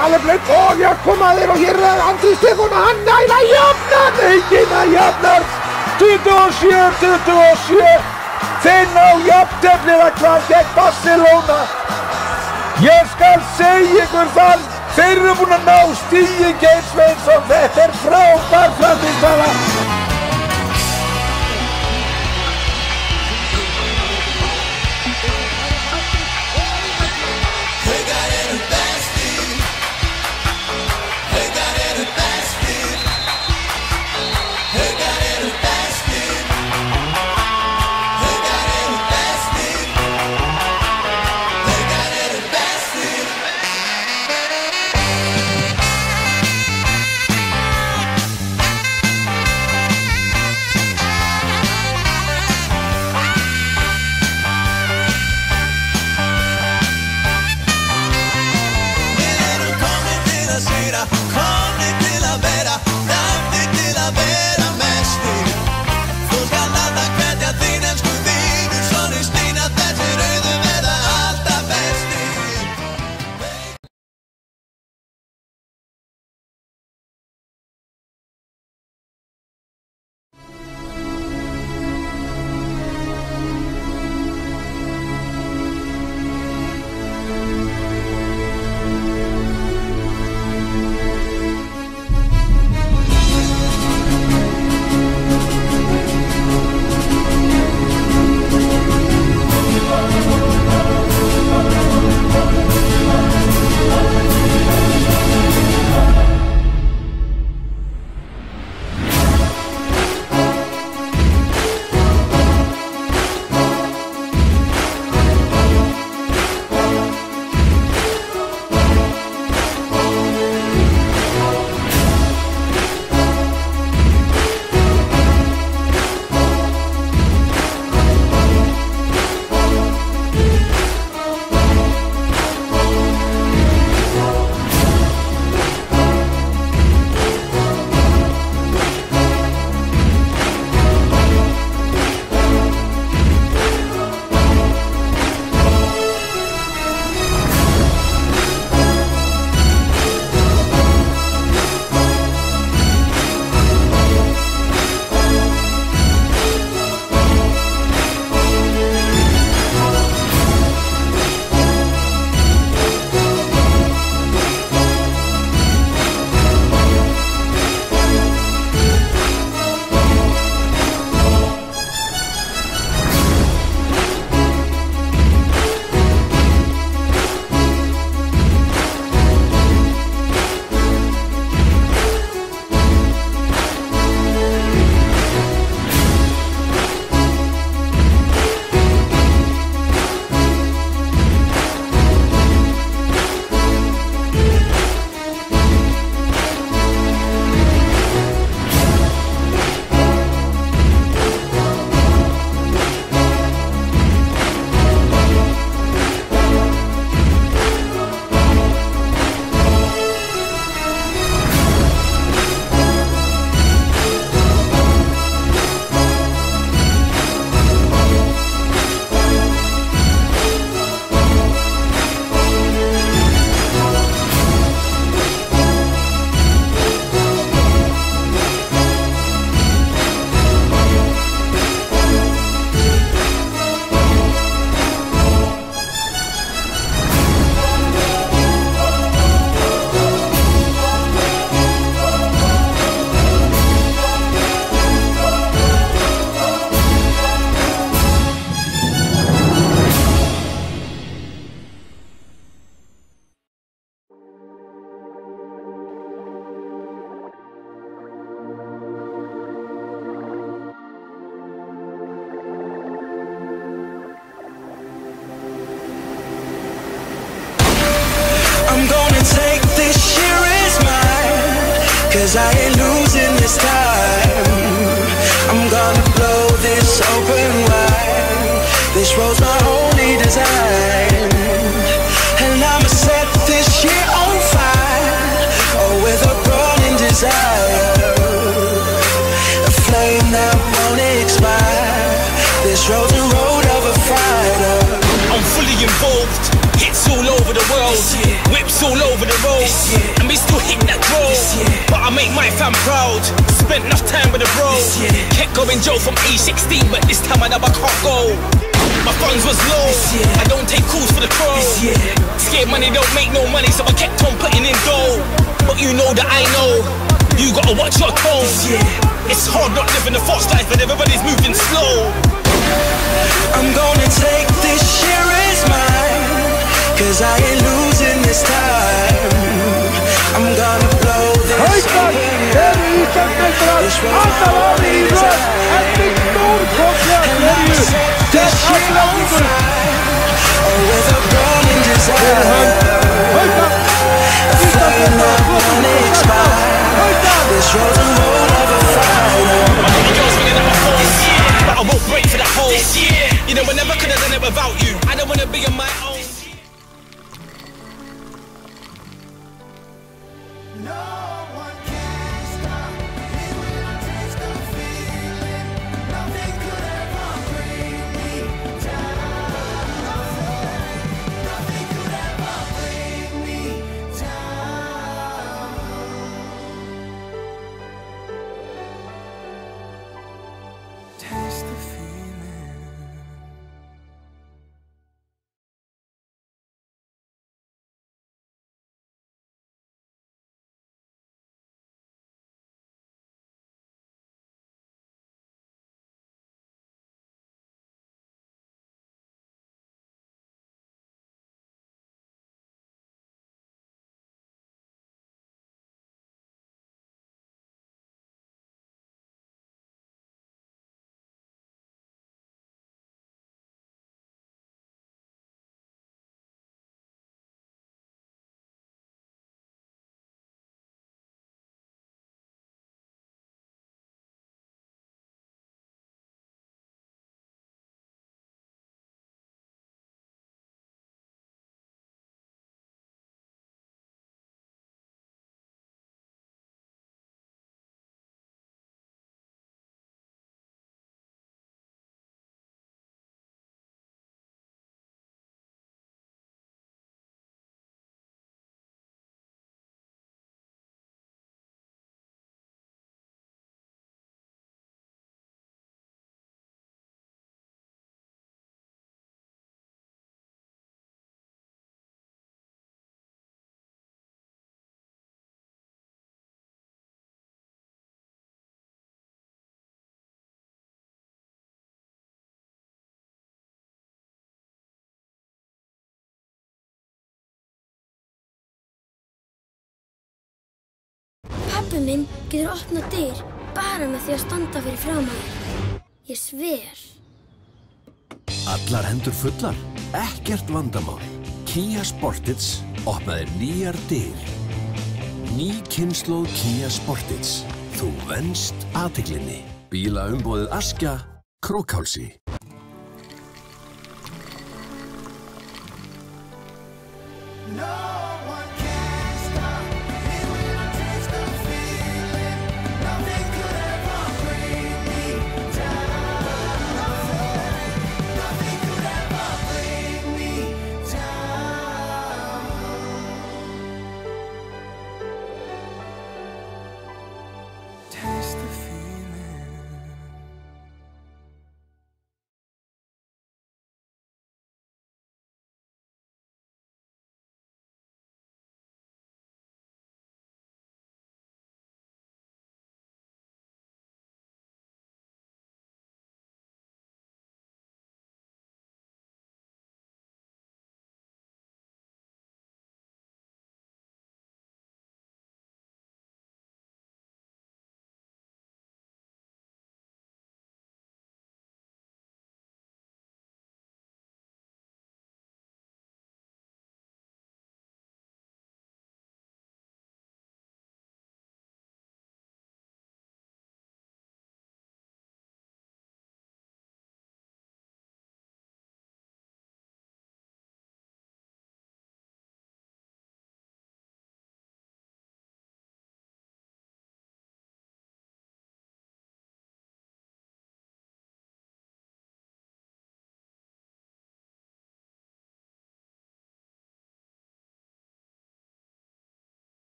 Alveg blöð og ég kom að þér og hér er Andri Stefán og hann næla jafnar, Engina jafnar, 27-27, þeir ná jafnteflið að klára gegn Barcelona. Ég skal segja ykkur það, þeir eru búin að ná Stíg Geir Sveinsson, þetta er frábær frammistaða. Cause I ain't losing this time. I'm gonna blow this open wide. This road's my only design. And I'ma set this shit on fire. Oh, with a burning desire, a flame that won't expire. This road's a road of a fighter. I'm fully involved, hits all over the world, whips It's all over the road, and we still hit that road. But I make my fam proud. Spent enough time with the bro. Kept going Joe from E16, but this time I never can't go. My funds was low, I don't take calls for the crow. Scared money don't make no money, so I kept on putting in dough. But you know that I know, you gotta watch your tone. It's hard not living a fast life and everybody's moving slow. I'm gonna take this share as mine, cause I ain't losing this time. I'm gonna blow this Haukar eru Íslandsmeistarar alltaf árið í röð eftir stórkostlega seríu gegn Aftureldingu. with a burning desire. Haukar Íslandsmeistarar 2016. This road and road of a fire. My girl's ringing at my phone, but I won't break for that hole. You know I never could have done it without you. I don't wanna be on my own. Pabbi minn getur opnað dyr bara með því að standa fyrir framan þér. Ég sver. Allar hendur fullar, ekkert vandamál. Kia Sportage opnaði nýjar dyr. Ný kynslóð Kia Sportage. Þú venst athyglinni. Bílaumboðið Askja, Krókhálsi.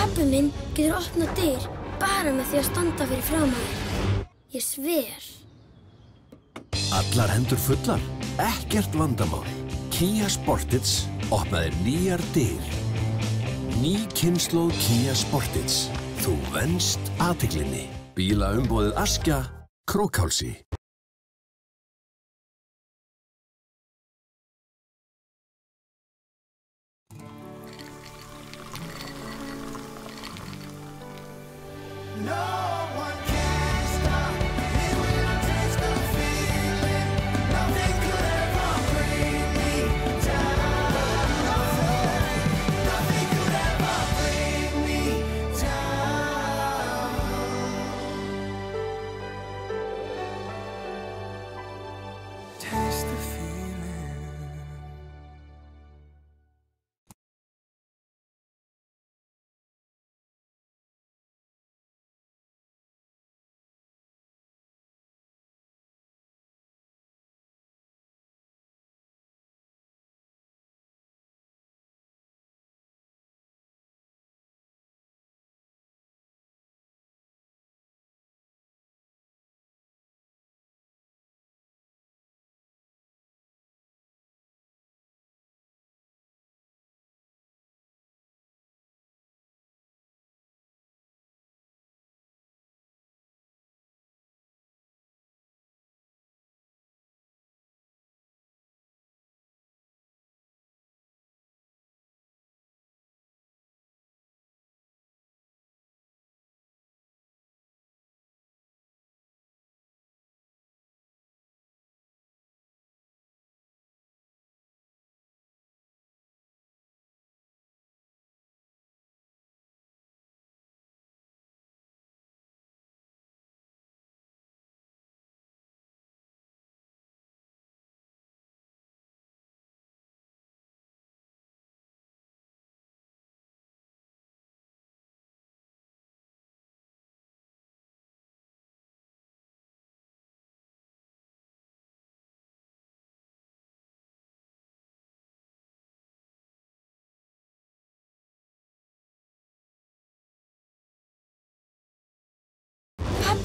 Pabbi minn getur opnað dyr bara með því að standa fyrir framan þig. Ég sver. Allar hendur fullar, ekkert vandamál. Kia Sportage opnaðir nýjar dyr. Ný kynslóð Kia Sportage. Þú venst athyglinni. Bílaumboðið Askja, Krókhálsi.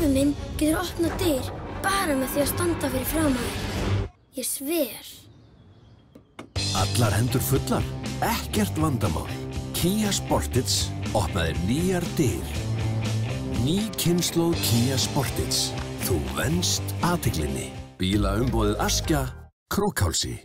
Pabbi minn getur opnað dyr bara með því að standa fyrir framan þig. Ég sver. Allar hendur fullar, ekkert vandamál. Kia Sportage opnaðir nýjar dyr. Ný kynslóð Kia Sportage. Þú venst athyglinni. Bílaumboðið Askja, Krókhálsi.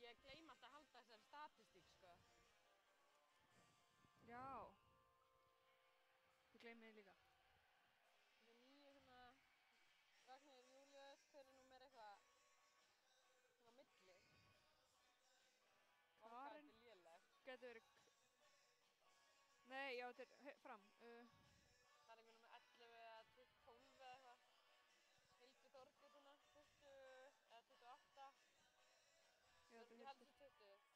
Ég gleymi alltaf að halda þessari statistík, sko. Já. Ég gleymi því líka. Þetta er nýju svona Ragnheiður Júlíus, hver er númer eitthvað svona milli? Karen getur verið... Nei, já, þetta er fram. Það er einhver númer 11 eða 12 eða eitthvað. Hildur Þorgeirssonar, 20 eða 28. Ég held þessi 20.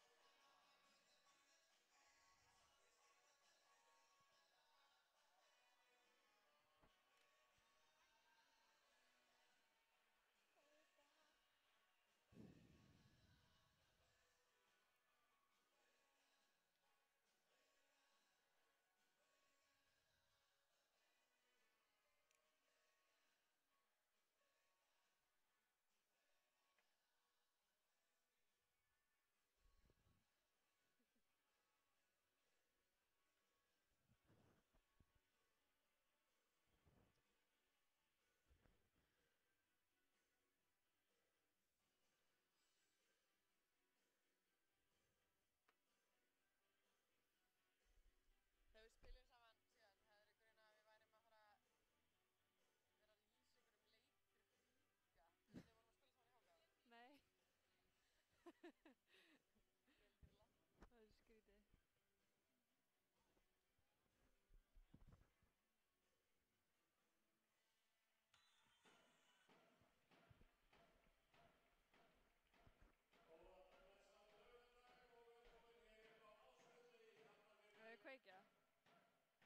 Kveikja?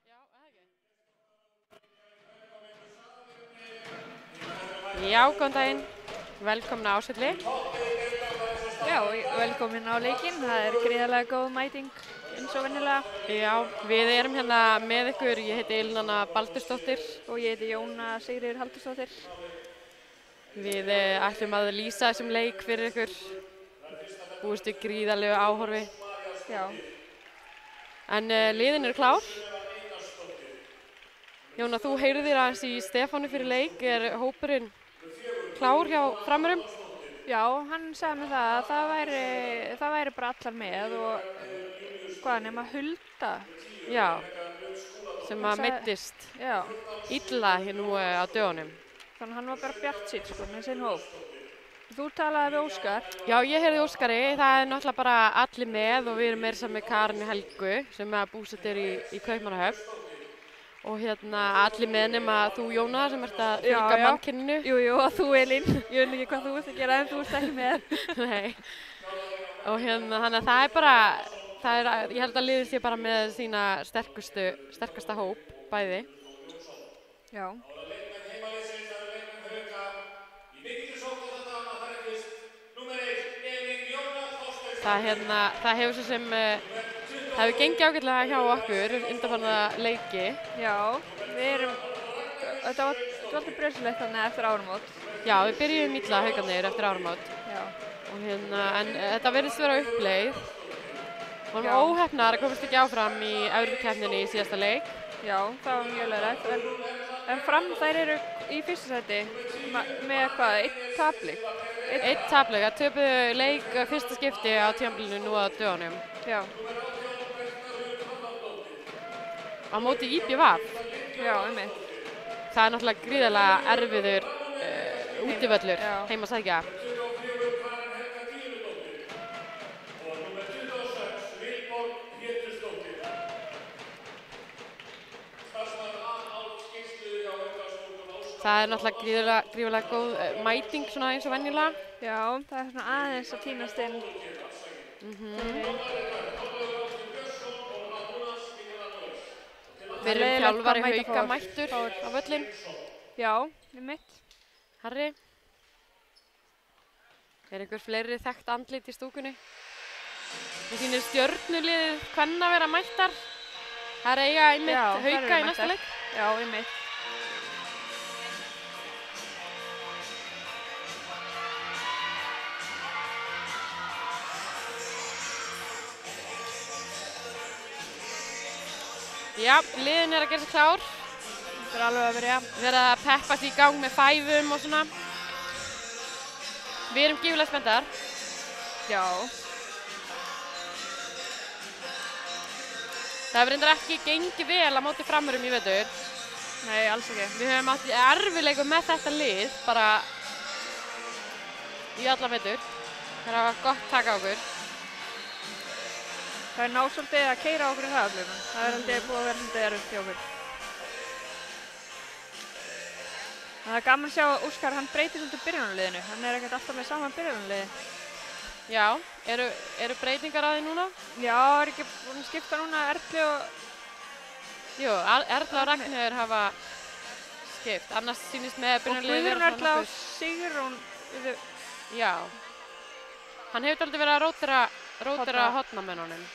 Já, eða ekki? Já, góðan daginn. Velkomin á Ásvelli. Já, velkomin á leikinn. Það er gríðarlega góð mæting eins og venjulega. Já, við erum hérna með ykkur. Ég heiti Elín Baldursdóttir. Og ég heiti Jóna Sigríður Halldórsdóttir. Við ætlum að lýsa þessum leik fyrir ykkur. Búist við gríðarlegu áhorfi. Já. En liðin eru klár. Jóna, þú heyrðir aðeins í Stefáni fyrir leik. Er hópurinn klár hjá Framurum? Já, hann sagði mér það að það væri bara allar með og hvað nema Hulda. Já, sem að meiddist illa hér nú á dögunum. Þannig hann var bara bjartsýnn sko með sinn hóp. Þú talaði við Óskar. Já, ég heyrði Óskari. Það er náttúrulega bara allir með og við erum meira saman með Karin Helgu sem er búsett í Kaupmannahöfn. Og hérna allir með nema þú Jóna sem ert að fylgja mannkyninu. Jú, og þú Elín. Ég veit ekki hvað þú ert að gera en þú ert ekki með. Nei. Og hérna þannig að það er bara, ég held að liðið sé bara með sína sterkasta hóp bæði. Já. Það hefur svo sem, það hefur gengið ágætlega hjá okkur undanfarna leiki. Já, þetta var alltaf bröðsilegt þannig eftir áramót. Já, við byrjum illa Haukarnir eftir áramót. Já. Og en þetta virðist vera uppleið. Við vorum óheppnar að komast ekki áfram í Evrópukeppninni í síðasta leik. Já, það var mjög leiðilegt. En Fram þær eru í fyrsta sæti með hvað, 1 tapleik? 1 tapleik, það töpuðu leik fyrsta skipti á tímabilinu nú á dögunum. Já. Á móti IBVF. Já, einmitt. Það er náttúrulega gríðarlega erfiður útivöllur heima að sækja. Það er náttúrulega gríðarlega góð mæting svona eins og venjulega. Já, það er svona aðeins að tínast inn. Við erum þjálfari Hauka mættur á völlinn. Já, einmitt. Harri. Er einhver fleiri þekkt andlit í stúkunni? Við sýnir Stjörnuliðið kvenna vera mættar. Það er eiga einmitt Hauka í næsta leik. Já, einmitt. Já, liðin er að gera sér klár. Það er alveg að vera að peppast í gang með 5 og svona. Við erum gífurlega spenntar. Já. Það hefur reyndar ekki gengið vel á móti Framurum í vetur. Nei, alls ekki. Við höfum átt erfiðleikum með þetta lið bara í alla vetur. Það er gott taka á okkur. Það er svolítið að keyra okkur í hraðaflinu. Það er aldrei búið að vera svolítið erfitt hjá okkur. Það er gaman að sjá að Óskar, hann breytir svolítið byrjunarliðinu. Hann er ekkert alltaf með saman byrjunarliði. Já, eru breytingar á því núna? Já, er ekki búin að skipta núna Erlu og... Jú, Erla og Ragnheiður hafa skipt. Annars sýnist með byrjunarliði vera svona Erla og Sigrún. Já. Hann hefur aldrei verið að rótera hotnamönnunum.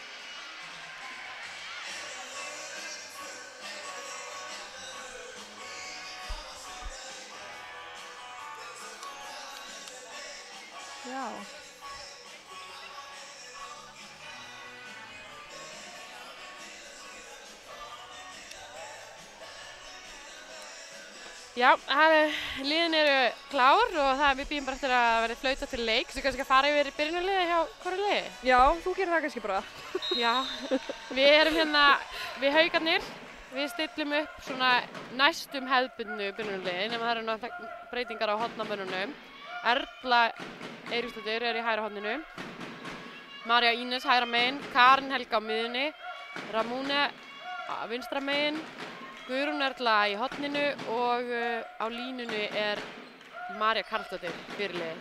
Já. Já, liðin eru klár og við býðum bara eftir að verði flautað til leik. Svo kannski að fara yfir byrjunarliði hjá hvoru liði? Já, þú gerir það kannski bara. Já, við erum hérna við Haukarnir. Við stillum upp svona næstum hefðbundnu byrjunarliði nema það eru náttúrulega breytingar á hornamönnunum. Erla Eiríksdóttir er í hægra horninu. María Ínes hægra megin, Karin Helga á miðjunni, Ramúne vinstra megin, Guðrún Erla í horninu og á línunni er María Karlsdóttir fyrirliði.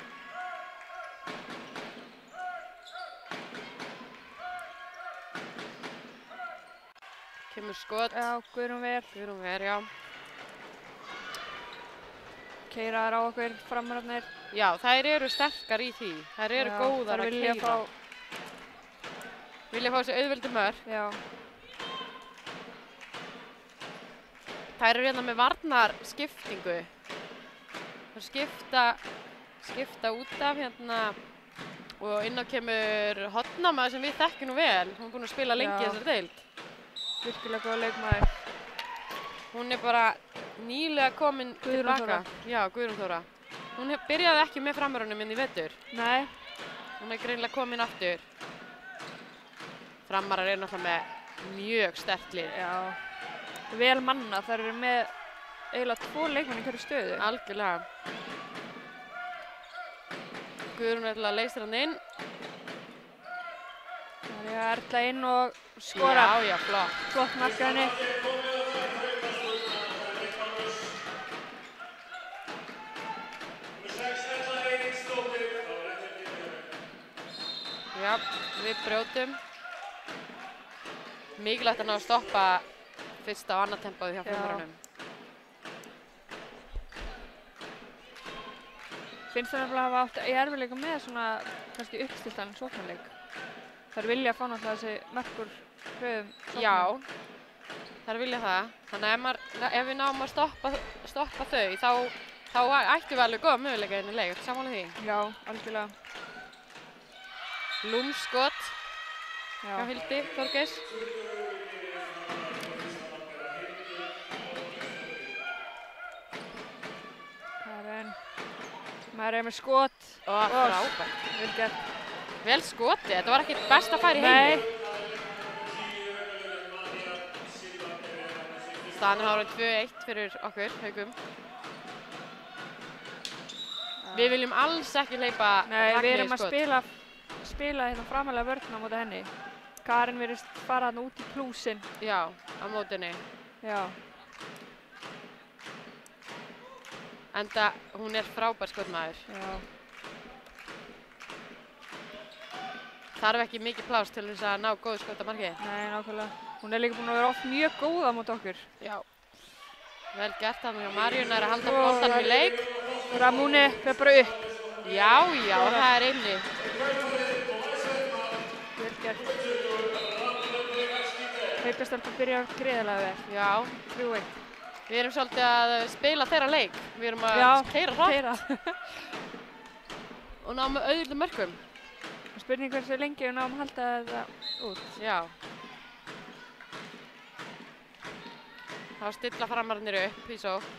Kemur skot. Já, Guðrún Ver, já. Keyra þær á okkur framröfnir. Já, þær eru sterkar í því. Þær eru góðar að keyra. Vilja fá þessi auðveldu mörk. Já. Þær eru hérna með varnarskiptingu. Þær skipta út af hérna og inn á kemur Hornamaður sem við þekkjum nú vel. Hún er búin að spila lengi í þessari deild. Virkilega góð leikmaður. Hún er bara nýlega komin tilbaka. Já, Guðrún Þóra. Hún byrjaði ekki með framherjunum inn í vetur. Nei. Hún er greinilega komin aftur. Framarar eru náttúrulega með mjög sterkt lið. Já. Vel manna, þær eru með eiginlega 2 leikmenn í hverju stöðu. Algjörlega. Guðrún Erla leysir hann inn. Það er Erla inn og skora. Já, flott. Flott mark á henni. Já, við brjótum. Mikilvægt að ná að stoppa fyrsta og annað tempóið hjá framherjunum. Finnst það nefnilega að hafa átt í erfiðleika með svona kannski uppstiltan sóknarleik. Þær vilja fá náttúrulega þessi mörkur hröðum sóknum. Já, þær vilja það. Þannig að ef við náum að stoppa þau, þá ættum við alveg góða möguleika inn í leik. Ertu sammála því? Já, algjörlega. Lúmskot hjá Hildi Þorgeirs. Karin. Maður er með skot. Frábært. Vel gert. Vel skotið. Þetta var ekki besta færi í heimi. Staðan er orðin 2-1 fyrir okkur, Haugum. Við viljum alls ekki hleypa Ragnheiði skot. Nei, við erum að spila hérna framalega vörn á móti henni. Karin virðist fara þarna út í plúsin. Já, á mótinni. Já. Enda hún er frábær skotmaður. Já. Þarf ekki mikið pláss til þess að ná góðu skot á markið. Nei, nákvæmlega. Hún er líka búin að vera oft mjög góð á móti okkur. Já. Vel gert þarna hjá Maríu, nær að halda boltanum í leik. Ramúne fer bara upp. Já, það er inni. Vel gert. Haukastelpur byrja greiðlega vel. Já. 3-1. Við erum svolítið að spila þeirra leik. Við erum að keyra hratt. Og ná með auðvitað mörkum. Spurning hversu lengi við náum að halda þetta út. Já. Þá stilla framarnir upp í sókn.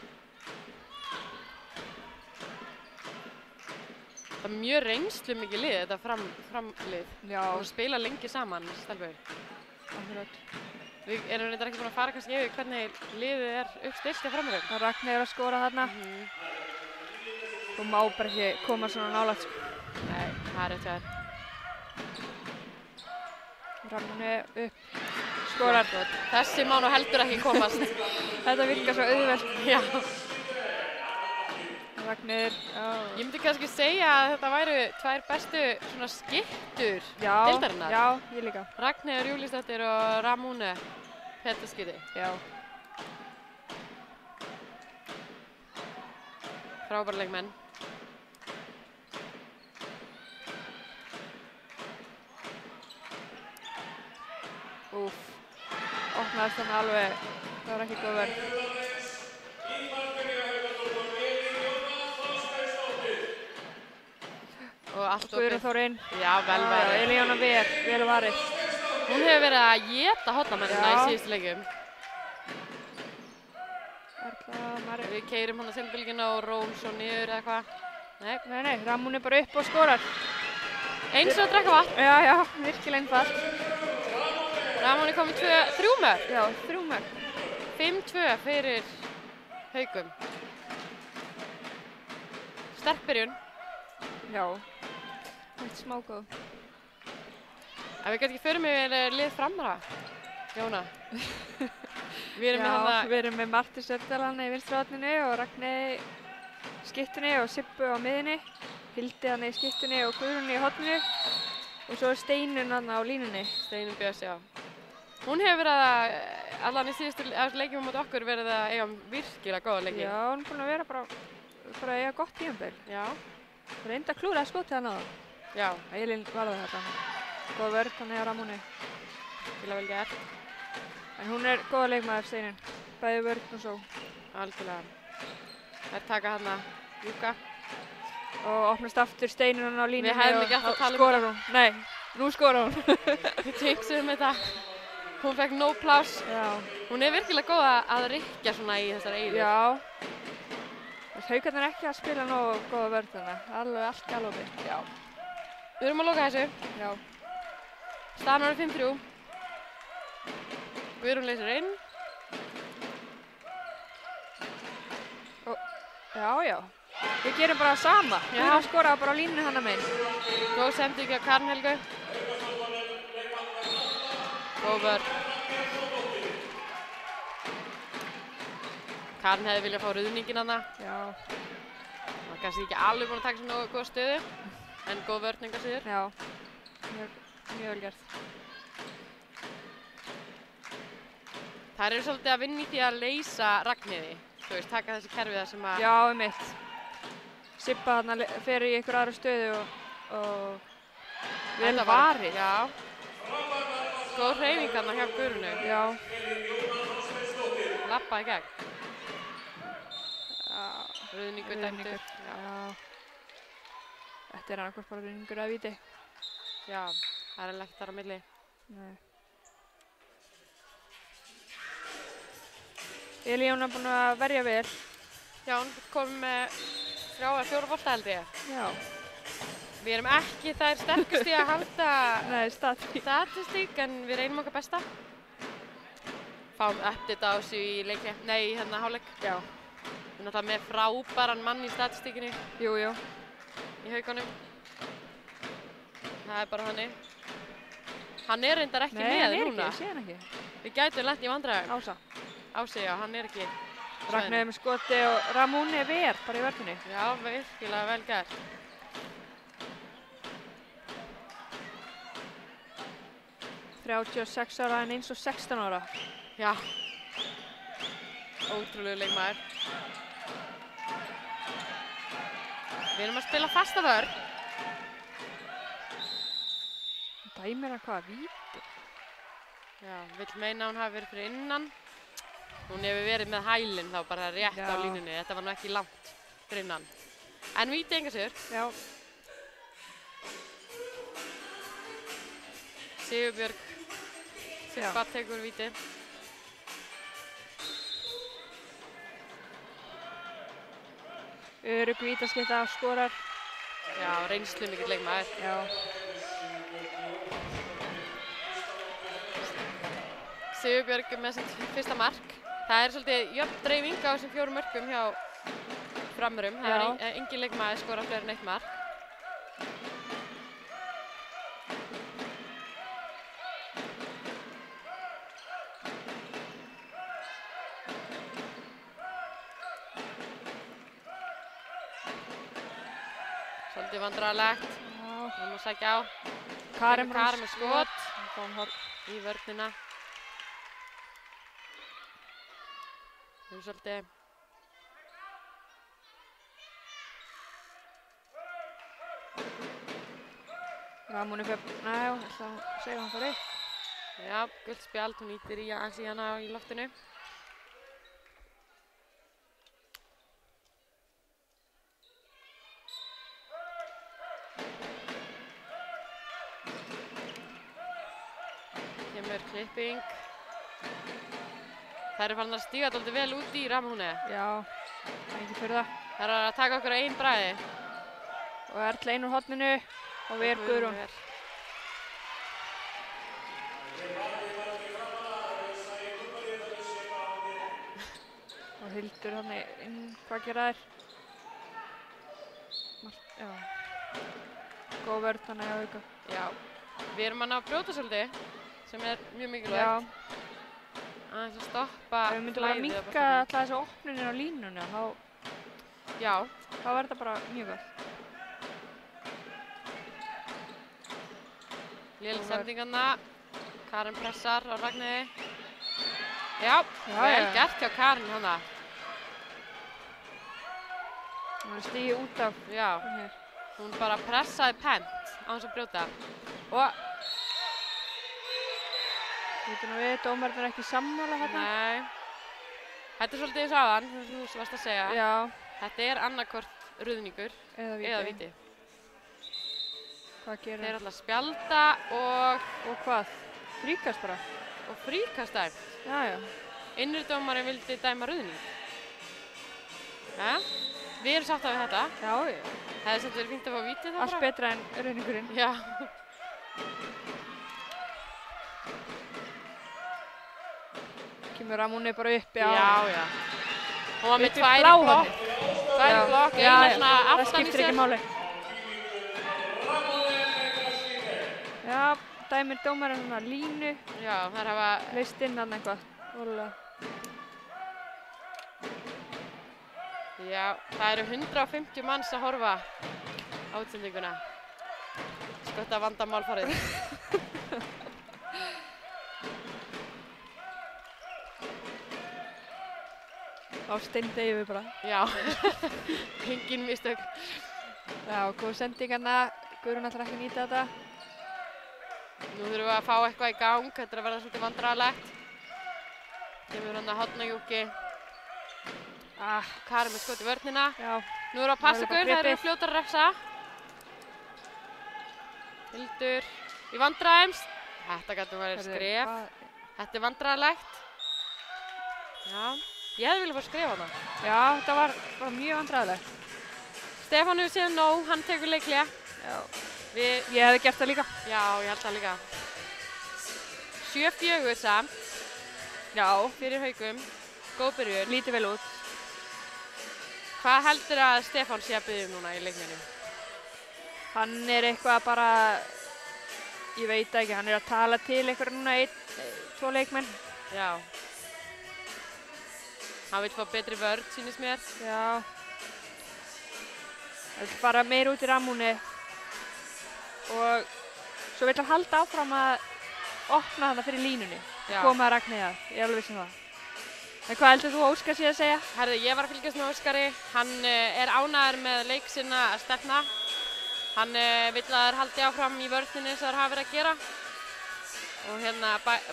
Það er mjög reynslu mikið lið, þetta framlið. Já. Og spila lengi saman, stelpur. Akkurat. Við erum reyndar ekki búin að fara kannski yfir hvernig liðið er uppstillt hjá framherjum. Ragnheiði er að skora þarna. Þú má bara ekki koma svona nálægt. Nei, það er rétt hjá þér. Ramúne upp. Skorar. Þessi má nú heldur ekki komast. Þetta virkar svo auðvelt. Já. Ragnheiður. Ég myndi kannski segja að þetta væru 2 bestu svona skyttur deildarinnar. Já, ég líka. Ragnheiður Júlíusdóttir og Ramúne Petterskiti. Já. Frábær leikmenn. Úff. Opnaðist þannig alveg. Það var ekki góð verð. Og allt Guðrún Þór inn. Já, vel varið. Elíana Ver, vel varið. Hún hefur verið að éta hornamennina í síðustu leikum. Við keyrum hann á Silbylgjuna og róum svo niður eða eitthvað. Nei, Ramúne bara upp og skorar. Eins og að drekka vatn. Já, virkilega einfalt. Ramúne kom í 3 mörk. Já, 3 mörk. 5-2 fyrir Haugum. Sterk byrjun. Já. Þetta er smá góð. En við kannski förum yfir lið framara, Jóna. Við erum með Marti Sördalan í vinstri horninu og Ragnheiði skittunni og Sibbu á miðjunni, Hildi hann í skittunni og Guðrúnu í horninu og svo Steinun hann á línunni. Steinun Björns, já. Hún hefur verið að, allan í síðustu leikjum á móti okkur verið að eiga virkilega góða leiki. Já, hún er búin að vera bara að eiga gott tímabil. Já. Það reyndi að klúra að skotið hann á það. Já. Elín varði þetta. Góð vörn hann á Ramóni. Virkilega vel gert. En hún er góða leikmaður, Steinun. Bæði vörn og svo. Algjörlega. Þær taka hann að Júka. Og opnast aftur Steinun hann á línunni. Við hefðum ekki alltaf að tala um skorar hún. Nei, nú skorar hún. Við tipsum þetta. Hún fekk nóg pláss. Já. Hún er virkilega góð að rykkja svona í þessar eyður. Já. Haukarnir er ekki að spila nógu góða vörn þannig. Alveg allt galoppi. Já. Við erum að loka þessu. Já. Staðan er 5-3. Guðrún leysir inn. Já. Við gerum bara sama. Guðrún skoraði bara á línu hana megin. Góð sending á Karen Helgu. Góð vörn. Karen hefði viljað fá ruðningin hana. Já. Það var kannski ekki alveg búin að taka sér nógu góða stöðu, en góð vörn enga síður. Já, mjög vel gert. Þær eru svolítið að vinna í því að leysa Ragnheiði. Þú veist, taka þessi kerfi þar sem að... Já, einmitt. Sibba þarna fer í einhver aðra stöðu og vel varið. Já. Góð hreyfing þarna hjá Guðrúnu. Já. Lappaði í gegn. Ruðningur dæmdur. Já. Þetta er annarkvort bara ruðningur að víti. Já, það er ekkert þar á milli. Nei. Elín er búin að verja vel. Já, hún kom með 3 eða 4 bolta held ég. Já. Við erum ekki þær sterkust í að halda statistík, en við reynum okkar besta. Fáum update á þessu í leikli, nei, hérna hálfleik. Já. Við erum náttúrulega með frábæran mann í statistíkinni. Jú. Í Haukunum. Það er bara þannig. Hann er reyndar ekki með núna. Nei, hann er ekki, ég sé hann ekki. Við gætum lent í vandræðum. Ási, já, hann er ekki. Ragnheiði með skoti og Ramóni er ver bara í vörninni. Já, virkilega vel gert. ...36 ára en eins og 16 ára. Já. Ótrúlegur leikmaður. Við erum að spila fasta vörn. Dæmir hann hvað, víti? Já, vill meina að hún hafi verið fyrir innan. Hún hefur verið með hælinn þá bara rétt á línunni. Þetta var nú ekki langt fyrir innan. En víti enga sigur. Já. Sigurbjörg. Sibba tekur víti. Örugg vítaskipta skorar. Já, reynslu mikill leikmaður. Já. Sigurbjörg með sitt fyrsta mark. Það er svolítið jöfn dreifing á þessum 4 mörkum hjá framurum. Það er engin leikmaður skorað fleiri en 1 mark. Svolítið vandræðalegt. Við erum að sækja á. Karen með skot. Í vörnina. Við erum svolítið... Ramóni fyrir... Nei, ég ætla að segja hann fyrir. Já, gult spjald. Hún ýtir í aðeins í hana í loftinu. Kemur klipping. Þær eru farin að stíga dálítið vel út í Ramóni. Já, það er ekki fyrir það. Þær eru að taka okkur á einn bragði. Og Erla inn úr horninu og við erum Guðrún. Og Hildur hann inn, hvað gera þær? Já. Góð vörn þannig að auka. Já, Við erum að ná að brjóta svolítið, sem mjög mikilvægt. Aðeins að stoppa ef við myndum bara að minnka alltaf þessu opnunin á línuna, þá þetta bara mjög gott. Léleg sendinganna. Karen pressar á Ragnheiði. Já, vel gert hjá Karen hana. Hún stíði út af. Já, hún bara pressaði pent á þess að brjóta. Og við dómarinn ekki sammála hérna. Nei. Þetta svolítið eins áðan, sem þú varst að segja. Já. Þetta annarkvort ruðningur eða víti. Hvað gerir þeir alltaf spjalda og hvað? Fríkast bara? Og fríkast dæmt. Já. Innri-dómarinn vildi dæma ruðning. Ja, við erum sátt af þetta. Já. Það samt verið fínt að fá víti það bara. Allt betra en ruðningurinn. Já. Kemur Ramóni bara uppi á. Já. Hún var með tvær í blokk. Eina svona aftan í sér. Það skiptir ekki máli. Já, dæmir dómarinn svona línu. Já, þær hafa leist inn hann eitthvað. Já, það eru 150 manns að horfa á útsendinguna. Skotta vandamálfarið. Á steindegi við bara. Já, engin mistök. Já, góð sendingarna. Guðrún ætlar ekki að nýta þetta. Nú þurfum við að fá eitthvað í gang. Þetta að verða svolítið vandræðalegt. Kemur hann að Hotnajúki. Karen með skot í vörnina. Já. Nú erum við að passa ykkur. Það eru fljótar að refsa. Hildur í vandræðum. Þetta gæti verið skref. Þetta vandræðalegt. Já. Ég hefði viljað fá skref á það. Já, þetta var mjög vandræðalegt. Stefán hefur séð nóg, hann tekur leiklega. Já. Ég hefði gert það líka. Já, ég held það líka. 7-4 samt. Já. Fyrir Haukum. Góð byrjun. Lítið vel út. Hvað heldur að Stefán sé að biðja núna í leikninu? Hann eitthvað bara, ég veit ekki, hann að tala til eitthvað núna 1-2 leikmenn. Já. Hann vil fá betri vörn, sýnist mér. Já. Það vil fara meir út í Ramóni. Og svo vil hann halda áfram að opna hana fyrir línunni. Já. Koma að Ragnheiðar, ég alveg vissum það. En hvað heldur þú Óskar sé að segja? Herðu, ég var að fylgjast með Óskari. Hann ánægður með leik sinna að stefna. Hann vill að þær haldi áfram í vörninni eins og þær hafa verið að gera. Og hérna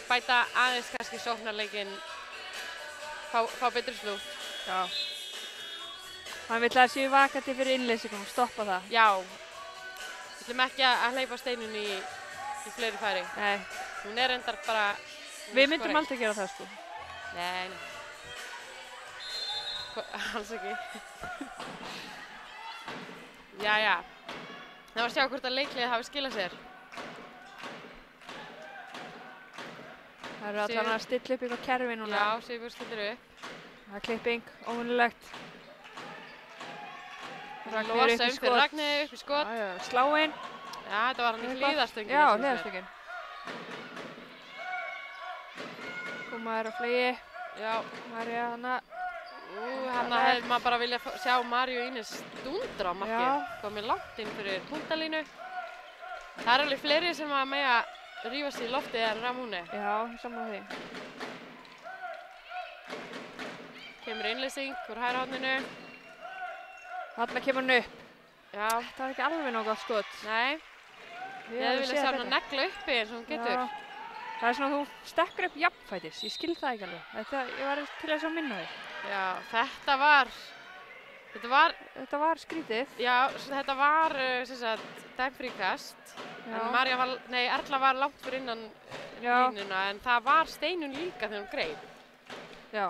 bæta aðeins kannski sóknarleikinn. Fá betri slútt. Já. Hann vill að séu vakandi fyrir innleysingum og stoppa það. Já. Við ætlum ekki að hleypa steinunni í fleiri færi. Nei. Hún reyndar bara... Við myndum aldrei gera það sko. Nei. Alls ekki. Jæja. Það var að sjá hvort að leikliðið hafi skilað sér. Það eru allan að stilla upp eitthvað kerfi núna. Já, Sigur stillir upp. Það er klipping, óvenjulegt. Losa fyrir Ragnheiði upp í skot. Sláinn. Já, þetta var hann í hliðarstöngin. Já, hliðarstöngin. Maður á flegi. Já. Marja hana. Hanna hefði maður bara viljað sjá Maríu Ínes dundra á markið. Komið langt inn fyrir punktalínu. Það alveg fleiri sem að mega rífast í loftið en Ramóni. Já, saman því. Kemur innleysing úr hægra horninu. Þarna kemur hann upp. Já. Það var ekki alveg nóg gott skot. Nei. Ég hefði viljað sjá hann að negla uppi eins og hún getur. Já. Það er svona að þú stekkur upp jafnfætis, ég skil það ekki alveg. Ég var til þess að minna þig. Já, þetta var skrítið. Já, þetta var dæmt fríkast. En Erla var langt fyrir innan línuna, en það var Steinunn líka þegar hún greip. Já.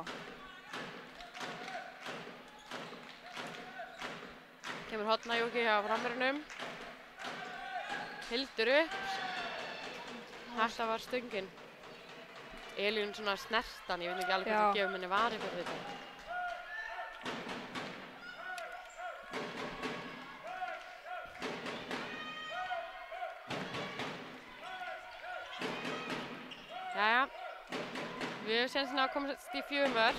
Kemur Hotnajúki hjá framherjunum. Hildur upp. Þetta var stöngin. Elín svona snertan, ég veit ekki alveg hvað það gefur henni var eitthvað við þetta. Karen hefur sénsinn á að komast í 4 mörk.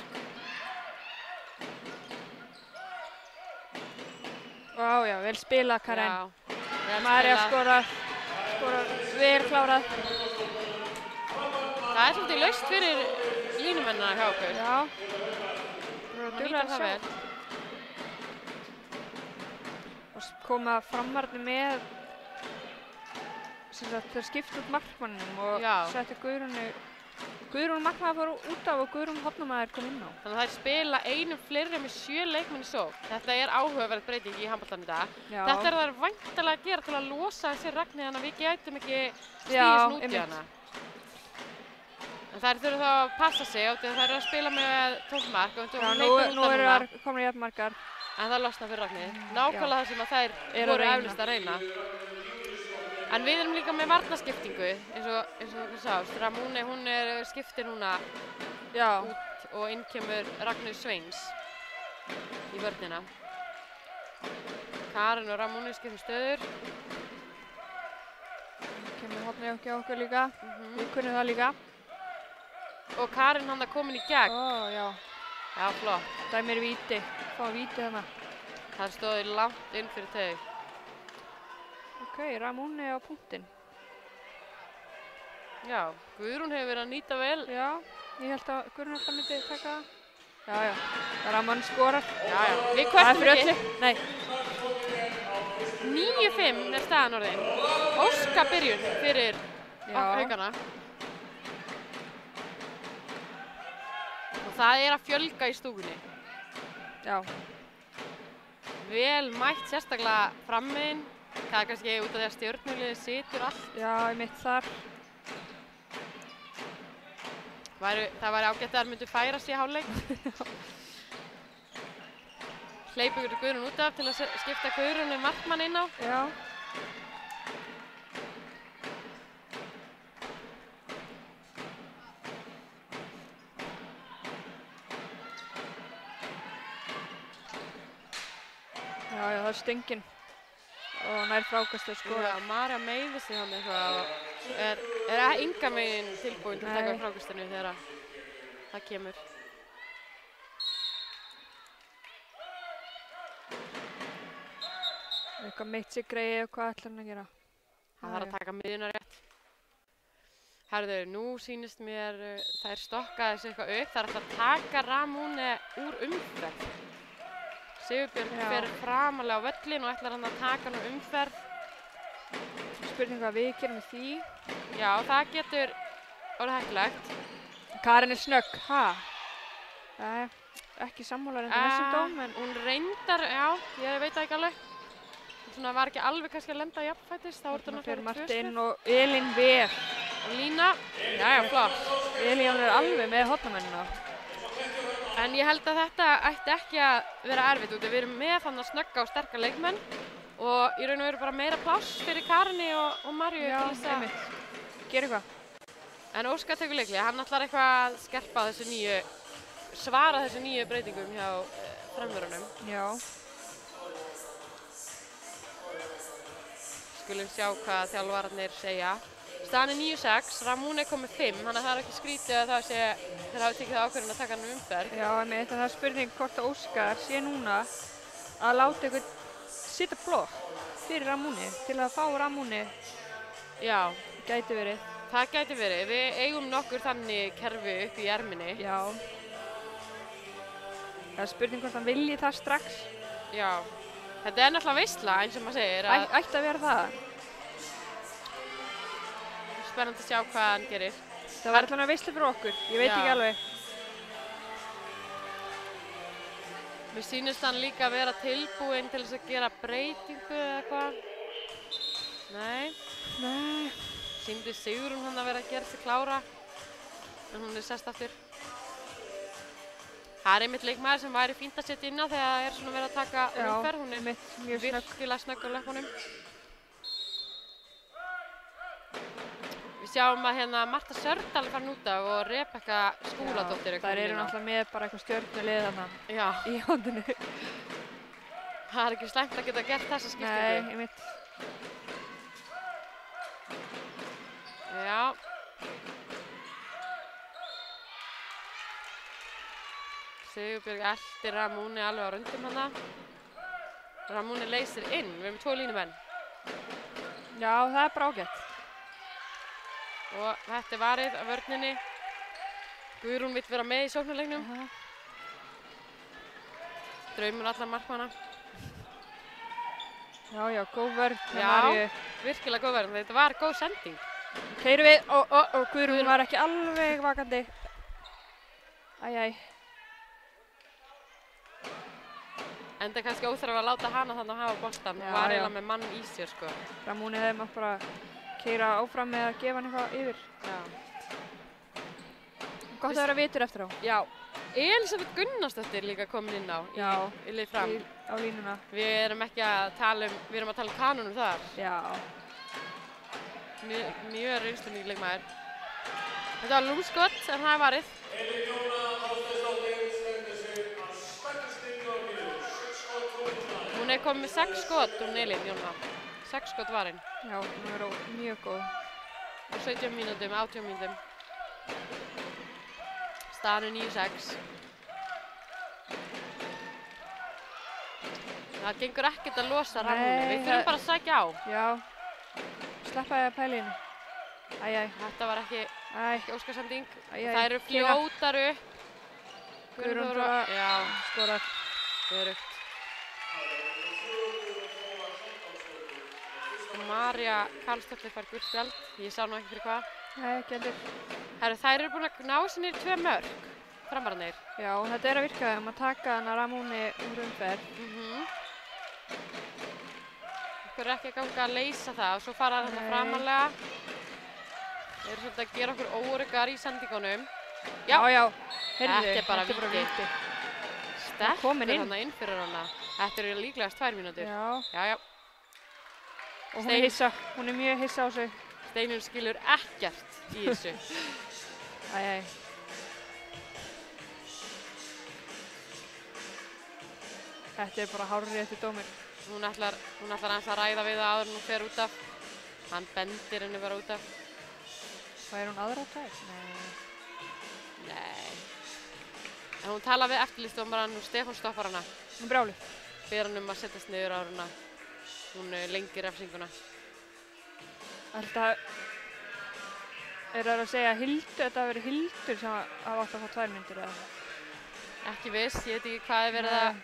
Vá, já, vel spilað, Karen. Já, vel María spilað. skorar vel klárað. Það er svolítið laust fyrir línumennina hjá okkur. Já. Það Duglegar nýta að það sjá. vel. Og koma framarni með sem sagt þeir skipta út markmanninum og Já. setja Guðrún markmaður fór út af og Guðrún Hornamaður kom inn á. Þannig að þær spila einum fleiri með 7 leikmenn í sókn. Þetta er áhugaverð breyting í handboltanum í dag. Já. Þetta er þær væntanlega að gera til að losa þessi Ragnheiði þannig að við gætum ekki Já, stigið út í einmitt. hana. En þær þurfa þá að passa sig af því að þær eru að spila með 12 mark og Já, hleypa út nú af eru núna. þær komnar jafnmargar. En það losna fyrir Ragnheiði. Nákvæmlega það sem að þær Eru að voru reyna. eflaust að reyna. En við erum líka með varnarskiptingu eins og þú sást. Ramúne, hún er skiptir núna Já. út og inn kemur Ragnheiður Sveins í vörnina. Karen og Ramúne skiptir stöður. Kemur Hornajokki á okkur líka. Við kunnum það líka. Og Karen hann er komin í gegn. Ó, já. Já, flott. Dæmir víti. Fá víti þarna. Það stóði langt inn fyrir þau. Ok, Ramúni á punktinn. Já, Guðrún hefur verið að nýta vel. Já, ég held að Guðrún alltaf myndi taka það. Já, já. Ramón skorar. Já, já. Við Það er kvörtum fyrir ekki. öllu. Nei. 9-5 er staðan orðin. Óska byrjun fyrir Já. Haukana. Og það er að fjölga í stúkunni. Já. Vel mætt sérstaklega frammein. Það er kannski út af því að stjörnuliðið situr allt. Já, ég mitt þar. Það væri ágætt að þær myndu færa sig í hálfleik. Hleypa ykkur Guðrún út af til að skipta Guðrúnu markmann inn á. Já. Já, já, það er stöngin. Og nær frákast að skora. Já, Marja meiðir sig hann eitthvað og er enga megin tilbúin til að taka frákastinu þegar það kemur. Eitthvað meitt sig greið og hvað ætlar hann að gera? Það þarf að taka miðjuna rétt. Herðu, nú sýnist mér þær stokka þessu eitthvað upp. Það er alltaf að taka Ramúne úr umferð. Sigurbjörg fer framalega á völlin og ætlar hann að taka hann úr umferð. Spurning hvað við gerum með því. Já, það getur orðið hættulegt. Karen er snögg, ha? Nei, ekki sammálar en þessum dóm, en hún reyndar, já, ég veit það ekki alveg. Svona var ekki alveg kannski að lenda jafnfætis, þá voru þetta fyrir náttúrulega Martin og Elín Ver. Og Lína, já, flott. Elín er alveg með hornamennina. En ég held að þetta ætti ekki að vera erfitt út. Við erum með þannig að snögga og sterka leikmenn og í raun og veru bara meira pláss fyrir Karni og Marju til þess að gera eitthvað. En Óskar tekur leiklega, hann ætlar eitthvað að skerpa þessu nýju, svara þessu nýju breytingum hjá framvörunum. Já. Skulum sjá hvað þjálfararnir segja. Staðan er 9-6, Ramúne kom með 5, þannig að það er ekki skrítið að það sé, þeir hafi tekið það ákvörðun að taka hann um umferð. Já, en það er spurning hvort að Óskar sé núna að láta ykkur sitja blokk fyrir Ramúni, til að fá Ramúni. Já. Gæti verið. Það gæti verið. Við eigum nokkur þannig kerfi upp í erminni. Já. Það er spurning hvort hann vilji það strax. Já. Þetta er náttúrulega veisla, eins og maður segir. Ætti að vera það. Spennandi að sjá hvað hann gerir. Það var allavega veisla fyrir okkur. Ég veit ekki alveg. Mér sýnist hann líka að vera tilbúinn til þess að gera breytingu eða hvað. Nei. Nei. Sýndi Sigrún hann að vera að gera sig klára. En hún er sest aftur. Það er einmitt leikmaður sem væri fínt að setja inn á þegar það er svona verið að taka umferð. Hún er virkilega snögg á löpunum. Við sjáum að hérna Marta Sördal farin út af og Rebekka Skúladóttir. Þær eru náttúrulega með bara eitthvað stjörnulið þarna í hóndinu. Það er ekki slæmt að geta gert þessa skiptingu. Nei, einmitt. Já. Sigurbjörg eldir Ramúni alveg á röndum hana. Ramúni leysir inn, við erum 2 línumenn. Já, það er bara ágætt. Og þetta er varið af vörninni. Guðrún vill vera með í sóknarleiknum. Draumur allar markmanna. Já, góð vörn. Já, virkilega góð vörn. Þetta var góð sending. Keyrum við og Guðrún var ekki alveg vakandi. Æ. Enda kannski óþarf að láta hana þannig að hafa boltan. Hún var eiginlega með mann í sér, sko. Ramúni hefði mátt bara keyra áfram með að gefa hann eitthvað yfir. Já. Gott að vera vitur eftir á. Já. Elisabeth Gunnarsdóttir líka komin inn á í lið fram. Á línuna. Við erum ekki að tala um kanunum þar. Já. Mjög reynslumikil leikmaður. Þetta var lúmskott en það er varið. Hún er komið með 6 skot, hún Elín Jóna. 6 skot varinn. Já, hún er mjög góð. Á 17 mínútum, 18 mínútum. Staðan er 9-6. Það gengur ekkert að losa Ramúni. Við þurfum bara að sækja á. Já. Sleppaði að pæla henni. Æ. Þetta var ekki óskarsending. Það eru fljótar upp. Guðrún Þóra. Já, skorar. Örugt. Marja Karlsdóttir fær gult spjald. Ég sá nú ekki fyrir hvað. Nei, ekki heldur. Herru, þær eru búin að ná sinni 2 mörk. Framararnir. Já, þetta er að virka að taka hana Ramúni úr umferð. Okkur er ekki að ganga að leysa það og svo fara þarna framarlega. Við erum svolítið að gera okkur óöruggar í sendingunum. Já. Þetta er bara víti. Sterkur þarna inn fyrir hana. Þetta eru líklegast 2 mínútur. Já. Og hún er hissa. Hún er mjög hissa á sig. Steinunn skilur ekkert í þessu. Æ. Þetta er bara hárréttur dómur. Hún ætlar aðeins að ræða við það áður en hún fer út af. Hann bendir henni bara út af. Hvað hún aðra tæk? Nei. En hún talar við eftirlitsdómarann og Stefán stoppar hana. Hún brjáluð. Ber hann að setjast niður á hana. Hún lengir refsinguna. Alltaf er það að segja Hildur, þetta hafi verið Hildur sem hafa átt að fá 2 mínútur eða? Ekki viss, ég veit ekki hvað er verið að...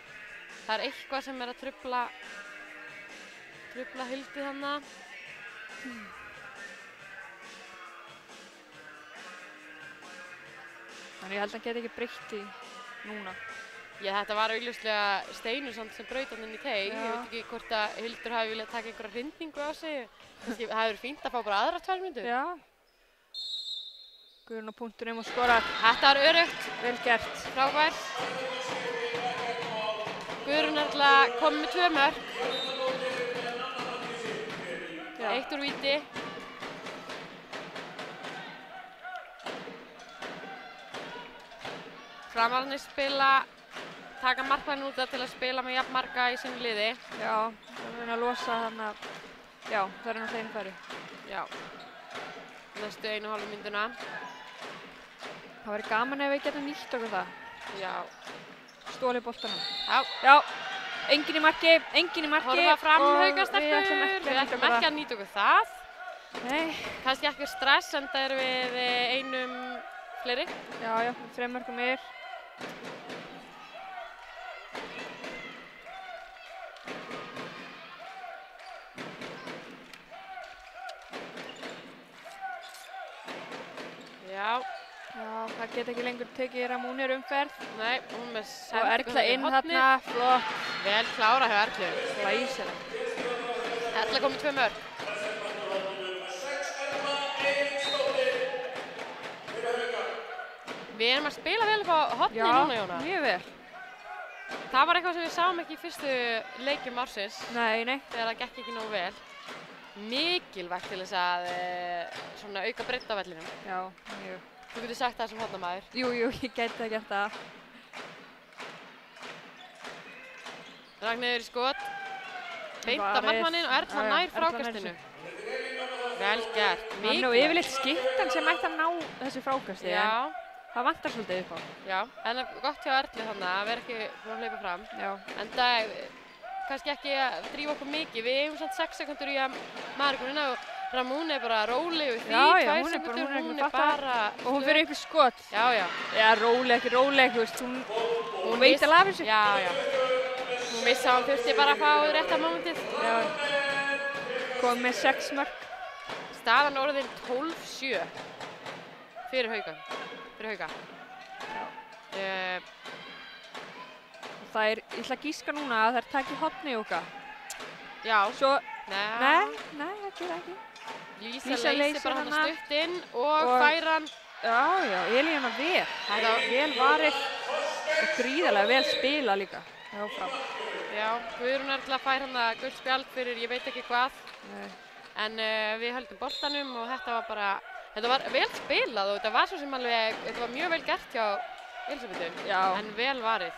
Það er eitthvað sem er að trufla Hildi þarna. Þannig ég held að hann geti ekki breytt í núna. Já, þetta var augljóslega Steinunn sem braut hann inn í teig. Ég veit ekki hvort að Hildur hafi viljað taka einhverja hrindingu á sig. Það hefði verið fínt að fá bara aðra 2 mínútur. Já. Guðrún á punktunum og skorar. Þetta var örugt. Vel gert. Frábært. Guðrún er alltaf komið með 2 mörk. 1 úr víti. Framararnir taka markmann út til að spila með jafn marga í sínu liði. Já, það er að losa þarna. Já, það er náttúrulega einu færi. Já. Næstu 1,5 mínútuna. Það væri gaman ef við getum nýtt okkur það. Já. Stólið boltanum. Já. Enginn í marki. Horfa fram Haukastelpur. Við ætlum ekki að nýta okkur það. Nei. Kannski ekki stress, en það erum við einum fleiri. Já, 3 mörkum yfir. Já, það geta ekki lengur tekið Ramúni umferð. Nei, hún með og Erla inn þarna, flott. Vel klára hjá Erlu. Glæsilegt. Erla komið 2 mörk. Við erum að spila vel upp á hotni núna, Jóna. Já, mjög vel. Það var eitthvað sem við sáum ekki í fyrstu leikjum ársins. Nei. Þegar það gekk ekki nógu vel. Mikilvægt til þess að svona auka breidd á vellinum. Já, mjög. Þú getur sagt það sem hotnamaður. Jú, ég gæti að gera það. Ragnheiður í skot. Beint af markmanninn og Erla nær frákastinu. Vel gert. Hann er yfirleitt skyttan sem ætti að ná þessu frákasti. Já. það vantar svolítið upp á. Já, en gott hjá Erlu þannig að vera ekki búin að hlaupa fram. Já. En það kannski ekki að drífa okkur mikið. Við eigum samt 6 sekundur í að Margruna og Ramón bara róleg við því. Já, 2 sekundur, hún bara... Og hún fyrir upp í skot. Já. Já, róleg, ekki róleg, þú veist, hún veit alveg af þessu. Já. Hún vissi að hún þurfti bara að fá rétta momentið. Já. Kom með 6 mörk. Staðan orðin 12-7 fyrir Hauka. Það ég ætla að gíska núna að þær taki horni Jóka. Já. Svo, nei, það gera ekki. Lísa leysir bara hann stutt inn og fær hann. Já, Elíana vel. Það var vel varið og gríðarlega vel spila líka. Já, fram. Já, Guðrún til að fær hann að gult spjald fyrir ég veit ekki hvað. Nei. En við höldum boltanum og þetta var vel spilað og þetta var svo sem alveg, þetta var mjög vel gert hjá Elísabetu. Já. En vel varið.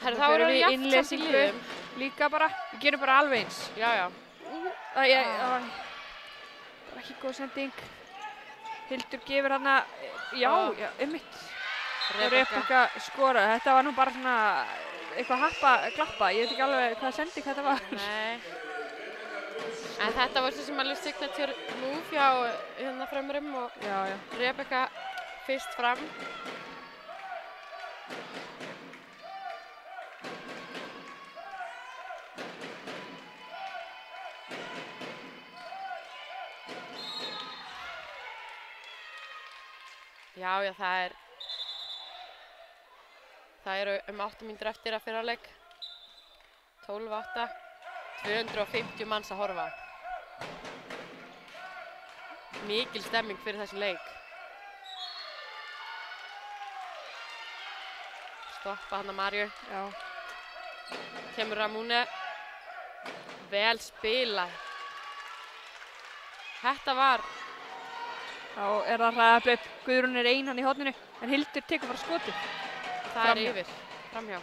Herru, þá erum við jafn samt í liðum. Líka bara, við gerum bara alveg eins. Já. Það var ekki góð sending. Hildur gefur hana, já, einmitt. Rebekka skora. Þetta var nú bara svona eitthvað glappa. Ég veit ekki alveg hvaða sending þetta var. Nei. En þetta var svo sem alveg signature move hjá hérna frömmurum og Rebekka fyrst fram. Já, það eru 8 mínútur eftir að fyrra leik. 12-8. 250 manns að horfa. Mikil stemming fyrir þessu leik. Stoppa hann að Marju. Já. Kemur Ramóne. Vel spilað. Þetta var... Þá það hraðahlaup. Guðrún einan í horninu, en Hildur tekur bara skotið. Það yfir. Framhjá.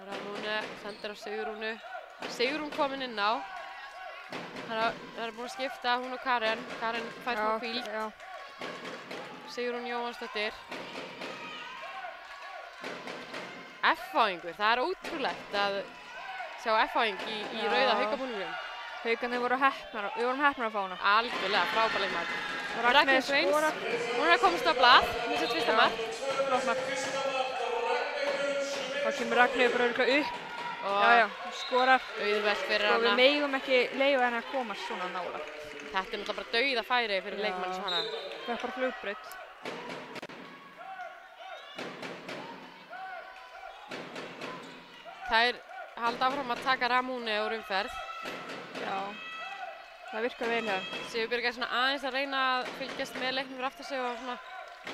Ramóne sendir á Sigrúnu. Sigrún komin inn á. Það er búin að skipta hún og Karen. Karen fær smá hvíld. Sigrún Jóhannsdóttir. F-fáingur, það er ótrúlegt að sjá F-fáing í rauða haukabúningum. Haukarnir voru heppnar, við vorum heppnar að fá hana. Algjörlega, frábær leikmaður. Ragnheiður Sveins. Hún er að komast á blað, með sitt fyrsta mark. Flott mark. Þá kemur Ragnheiður bara örgulega upp. Já, skorar. Auðvelt fyrir hana. Og við megum ekki leyfa henni að komast svona nálægt. Þetta er náttúrulega bara dauða færi fyrir leikmann sem hana. Það er bara flugbraut. Þær halda áfram að taka Ramóne úr umferð. Já, það virkar vel hér. Sigurbjörg er svona aðeins að reyna að fylgjast með leiknum fyrir aftur sig og svona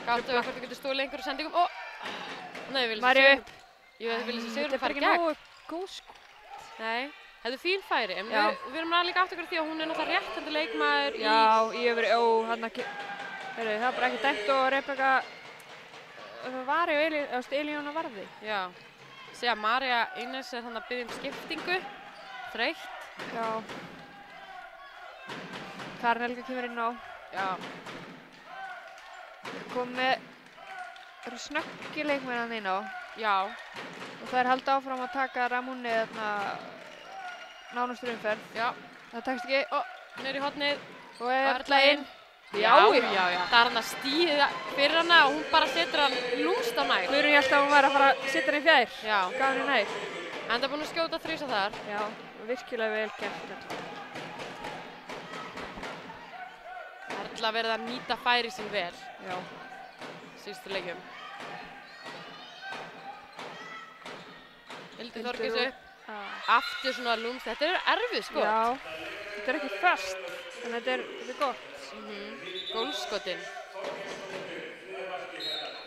gátu að hvort við getum stólið einhverju sendingum. Nei, við viljum upp. Ég vil að Sigrún fara í gegn. Þetta er ekki nógu góð sko. Nei, þetta er fín færi. En við erum líka aftur ykkur því að hún er náttúrulega réttandi leikmaður í... Já, í öfri, það er bara ekki dæmt og Rebekka var Elíana varði. Já. Segja að Marja Ines er þannig að biðja skiptingu. Þreytt. Já. Karen Helga kemur inn á. Já. Það eru snöggi leikmenn inn á. Já. Og það halda áfram að taka Ramóni nánastur umferð. Já. Það tekst ekki. Niður í hornið. Og Erla inn. Já. Það er hann að stíða fyrir hana og hún bara setur hann lúmst á nær. Guðrún hélt að hún væri að fara að setja hann í fjær. Já. Gaf henni nær. En það er búin að skjóta 3 þar. Já, virkilega vel gert. Erla verið að nýta færi sín vel. Já. Síðustu leikjum. Hildur Þorgeirs upp. Aftur svona lúmst. Þetta er erfið skot. Já. Þetta er ekki föst, en þetta er gott. Gólfskotin.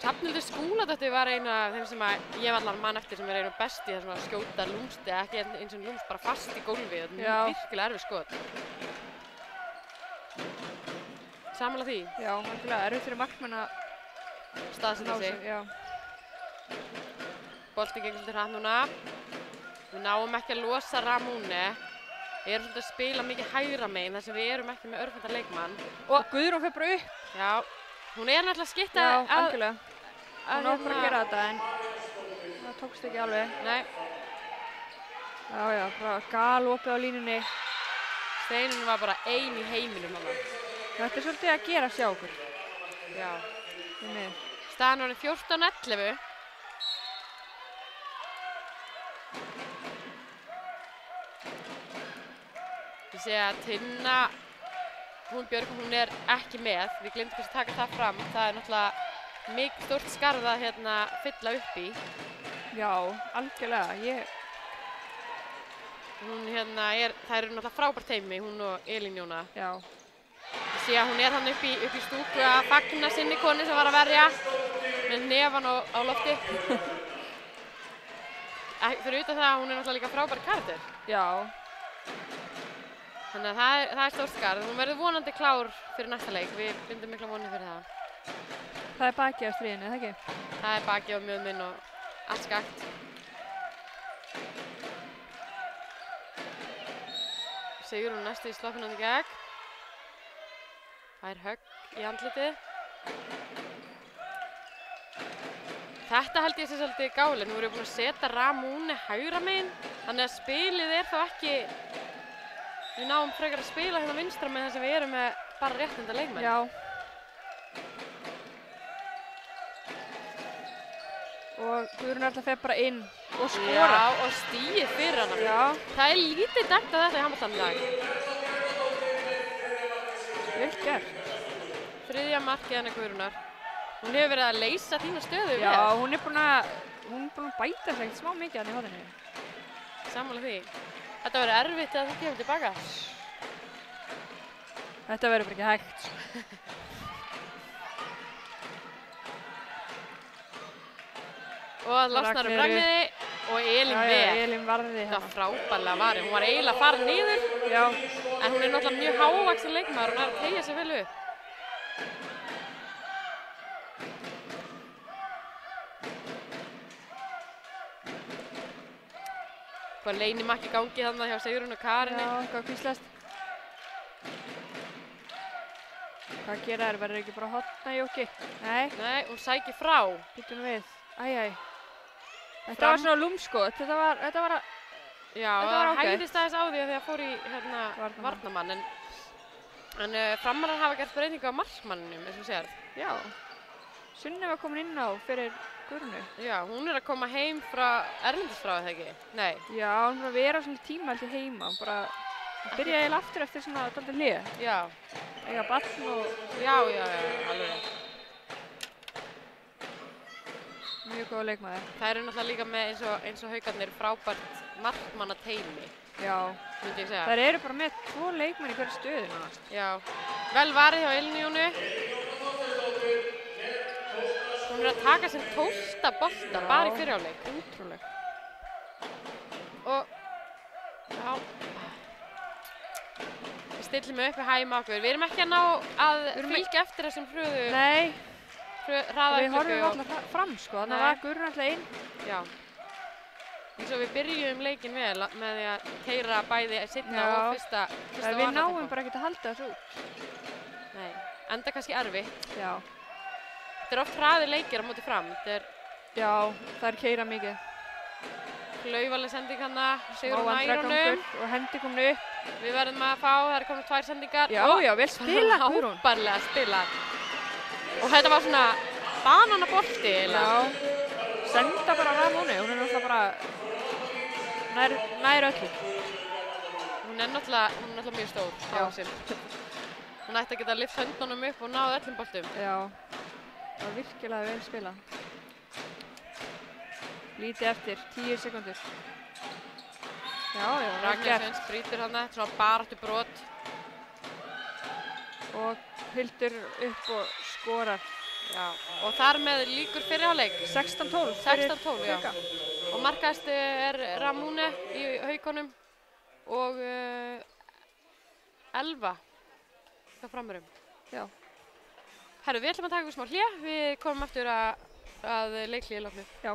Hrafnhildur Skúladóttir var eina af þeim sem ég allan mann eftir sem er einu besti þessum að skjóta lúmsti, ekki eins og lúmst bara fast í gólfi. Þetta er virkilega erfið skot. Sammála því? Já, virkilega erfið fyrir markmenn að staðsetja sig. Já. Bolti gegn svolítið hratt núna. Við náum ekki að losa Ramúne. Við erum svolítið að spila mikið hægra megin þar sem við erum ekki með örfænda leikmann. Og Guðrún fer bara upp. Já, hún er náttúrulega að skipta Já, algjörlega. Hún á bara að gera þetta en það tókst ekki alveg. Nei. Já, já, bara galopið á línunni. Steinunn var bara ein í heiminum hana. Þetta er svolítið að gera sjá okkur. Já. Nei. Staðan orðin 14-11. Ég sé að Tinna, Björg, hún er ekki með. Við glemdum kannski að taka það fram. Það er náttúrulega mikið stórt skarð að fylla upp í. Já, algjörlega. Hún það eru náttúrulega frábært teymi, hún og Elín Jóna. Já. Ég sé að hún er hann upp í stúku að fagna sinni koni sem var að verja með nefan á lofti. Fyrir utan það að hún er náttúrulega líka frábær karakter. Já. Þannig að það er stórt skarð. Hún verður vonandi klár fyrir næsta leik. Við bindum mikla vonir fyrir það. Það er bakið á stríðinu, eða ekki? Það er bakið á mjöðminn og allt skakt. Sigrún næstu í sloppinandi gegn. Það er högg í andlitið. Þetta held ég sé svolítið gáli. Nú erum við búin að setja Ramúne hægra megin. Þannig að spilið er þá ekki... Við náum frekar að spila hérna vinstra með þess að við erum með bara réttenda leikmenn. Já. Og Guðrún alltaf fer bara inn og skora. Já, og stíið fyrir hana. Já. Það er lítið dæmt að þetta í handboltanum í dag. Vel gert. 3. markið hennar Guðrúnar. Hún hefur verið að leysa þína stöðu vel. Já, hún er búin að bæta sig smá mikið hann í hodinu. Sammála því. Þetta verður erfitt að þú kemur tilbaka. Þetta verður bara ekki hægt. Og losnar Ragnheiði og Elín Já, Elín varði þetta frábærlega varði. Hún var eiginlega að fara niður. Já. En hún er náttúrulega mjög hávaxin leikmaður og hún er að teygja sig vel upp. Hvað leynimakki gangi þarna hjá Sigrún og Karinni. Já, hvað kvíslast. Hvað gera þær? Verður ekki bara hotna í okki? Nei. Nei, hún sækir frá. Býtum við. Þetta var svona lúmskot. Þetta var að... Já, það hægðist aðeins á því að það fór í varnarmann. En Framarar hafa gert breytingu á markmanninum, eins og sér. Já. Sunneva komin inn á fyrir Guðrúnu. Já, hún er að koma heim frá erlendis frá, eða ekki? Nei. Já, hún er að vera svona tíma alltaf heima. Bara byrja eiginlega aftur eftir svona dálítið hlé. Já. Eiga barn og... Já, alveg. Mjög góða leikmaður. Það eru náttúrulega líka með eins og Haukarnir frábært markmannateymi. Já. Myndi ég segja. Þær eru bara með 2 leikmenn í hverju stöðu nánast. Já. Vel varið hjá Elínu Jónu. Hún er að taka sem 12. bolta bara í fyrri hálfleik. Útrúleg. Og... Já. Við stillum upp í hægum okkur. Við erum ekki að ná að fylgja eftir þessum hröðu... Nei. Við horfum alltaf fram, sko. Þannig að var Guðrún alltaf inn. Já. Eins og við byrjum leikinn vel með því að keyra bæði seinna og fyrsta Við náum bara ekkert að halda þessu út. Nei. Enda kannski erfitt. Já. Þetta er oft hraðir leikir á móti fram. Já, það er keyra mikið. Klaufaleg sending hana, Sigrún Ærunum. Og hendi komin upp. Við verðum að fá, það eru komin 2 sendingar. Já, vel spilað, Guðrún. Frábærlega spilað. Og þetta var svona bananabolti eiginlega. Já. Senda bara Ramúne, hún er náttúrulega bara nær öllu. Hún er náttúrulega mjög stór. Já. Hún ætti að geta lyft höndunum upp og náð öllum boltum. Já. Það var virkilega vel spilað. Lítið eftir, 10 sekúndur. Já, Ragnheiður brýtur hana, svona baráttu brot. Og Hildur upp og skorar. Já, og þar með líkur fyrri hálfleik. 16-12. 16-12, já. Og markahæsti er Ramúne í Haukunum og 11 hjá Framarum. Já. Herru, við ætlum að taka smá hlé. Við komum aftur að leikhléi loknu. Já.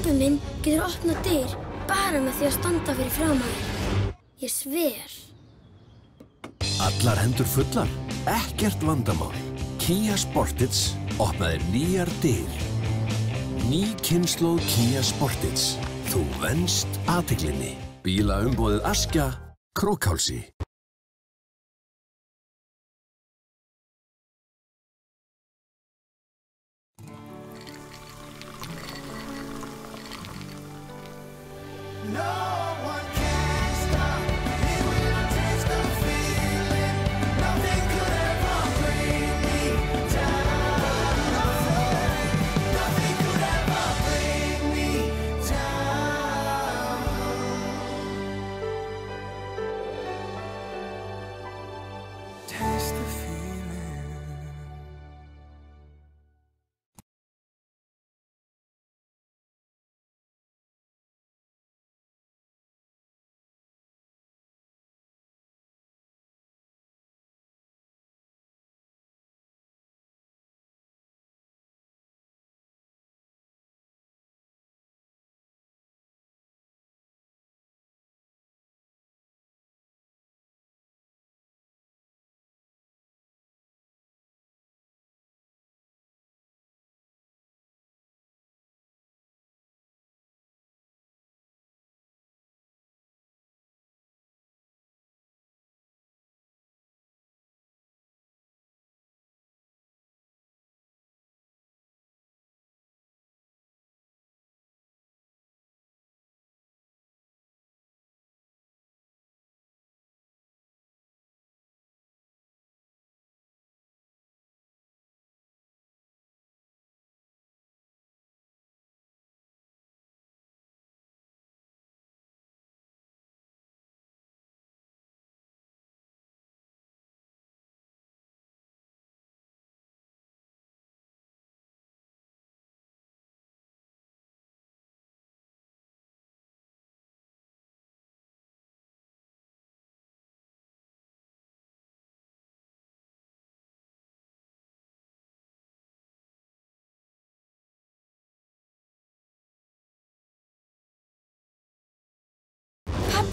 Pabbi minn getur opnað dyr bara með því að standa fyrir framan þig. Ég sver. Allar hendur fullar, ekkert vandamál. Kia Sportage opnaðir nýjar dyr. Ný kynslóð Kia Sportage. Þú venst athyglinni. Bílaumboðið Askja, Krókhálsi.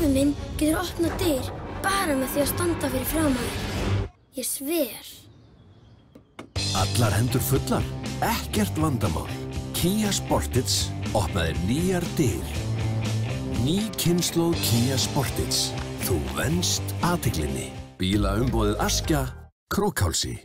Pabbi minn getur opnað dyr bara með því að standa fyrir framan þig. Ég sver. Allar hendur fullar, ekkert vandamál. Kia Sportage opnaðir nýjar dyr. Ný kynslóð Kia Sportage. Þú venst athyglinni. Bílaumboðið Askja, Krókhálsi.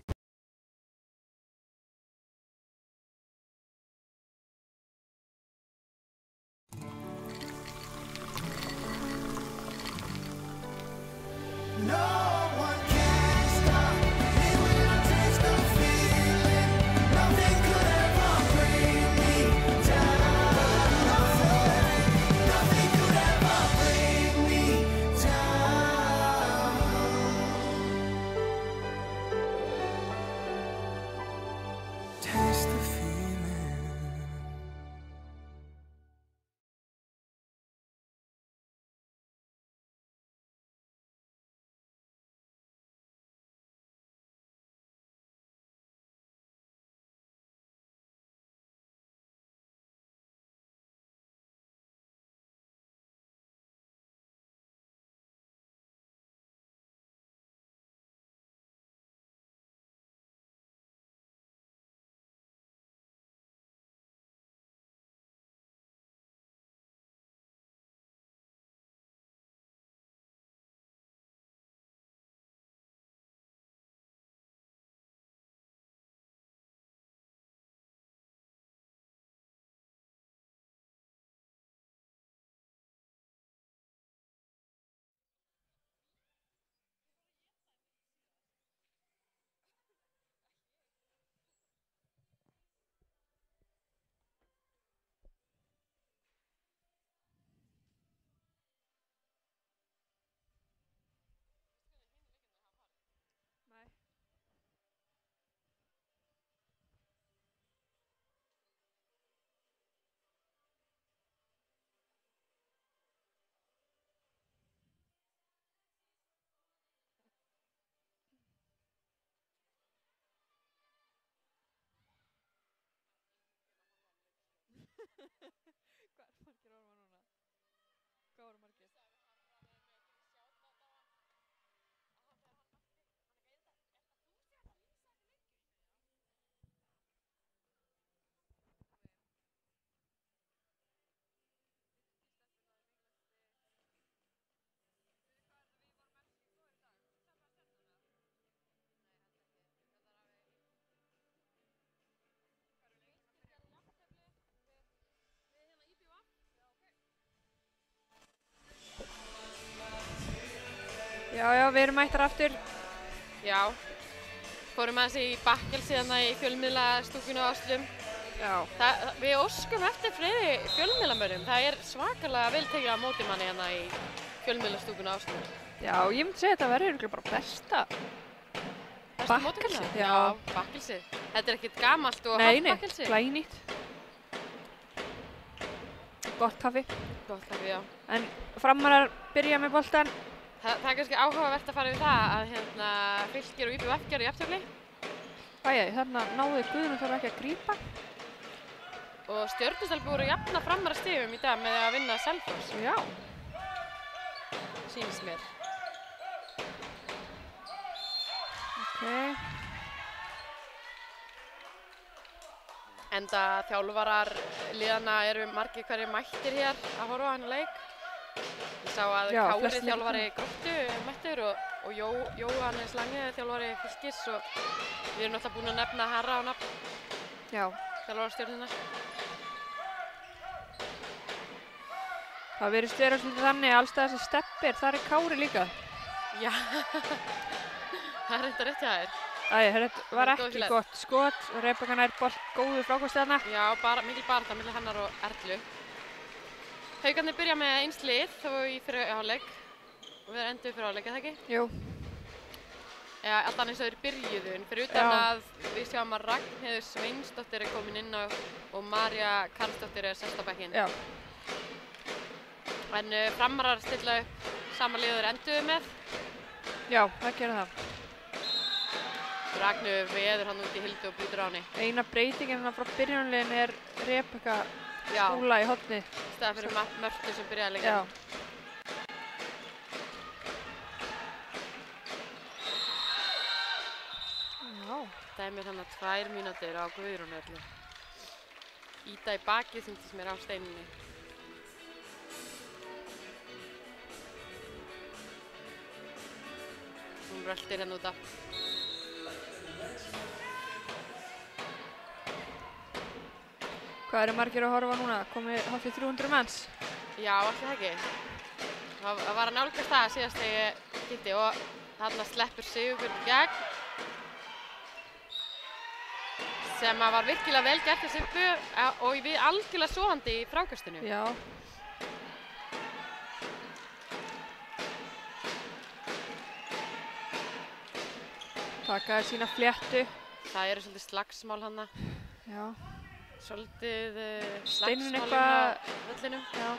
Hvað er margir að horfa núna? Hvað voru margir? Já, við erum mættar aftur. Já, fórum aðeins í bakkelsi þarna í fjölmiðlastúkunni á Áslum. Já. Við óskum eftir fleiri fjölmiðlamönnum. Það er svakalega vel tekið á móti manni hérna í fjölmiðlastúkunni á Áslum. Já, ég myndi segja að þetta verður örugglega bara besta bakkelsi. Já, bakkelsi. Þetta er ekkert gamalt og hátt bakkelsi. Nei, glænýtt. Gott kaffi. Gott kaffi, já. En Framarar byrja með boltan. Það er kannski áhugavert að fara yfir það að Fylkir og IBVF gerðu jafntefli. Þarna náði Guðrún Þóra ekki að grípa. Og Stjörnustelbi voru jafna Framara stigum í dag með að vinna Selfoss. Já. Sýnist mér. Ok. Enda þjálfarar liðanna eru margir hverjir mættir hér að horfa á þennan leik. Ég sá að Kári þjálfari Gróttu mættur og Jóhannes Lange þjálfari Fylkis og við erum náttúrulega búin að nefna Harra á nafn. Já. Þjálfarastjörnina. Það virðist vera svolítið þannig allstað þessi steppir, þar er Kári líka. Já, það er reynda rétt hjá þér. Þetta var ekki gott skot og Rebekka nær góðu frákosti þarna. Já, mikil baráttu milli hennar og Erlu. Haukarnir byrja með eins lið og í fyrri hálfleik og við endum fyrri hálfleik, eða ekki? Jú. Já, alltaf eins og þeir byrjuðu, fyrir utan að við sjáum að Ragnheiður Sveinsdóttir er komin inn og Marja Karlsdóttir er sest á bekkinn. Já. En Framarar stilla upp sama lið og þeir enduðu með. Já, það gerir það. Ragnheiður veður hann út í Hildu og brýtur á henni. Eina breytingin frá byrjunarliðinu er Rebekka Skúla í horni. Í staðinn fyrir Mörtu sem byrjaði leikinn. Já. Dæmir hann 2 mínútur á Guðrúnu Erlu. Íta í bakið sýndist mér á steininni. Hún röltir hérna út af. Hvað eru margir að horfa núna? Komið hátt í 300 manns? Já, alltaf ekki. Það var að nálgast það síðast þegar ég kíkti og þarna sleppur Sigurbjörn gegn. Sem var virkilega vel gert hjá Sibbu og við algjörlega sofandi í frákastinu. Já. Takaði sína fléttu. Það eru svolítið slagsmál hana. Já. Svolítið slagsmál á vellinum. Já.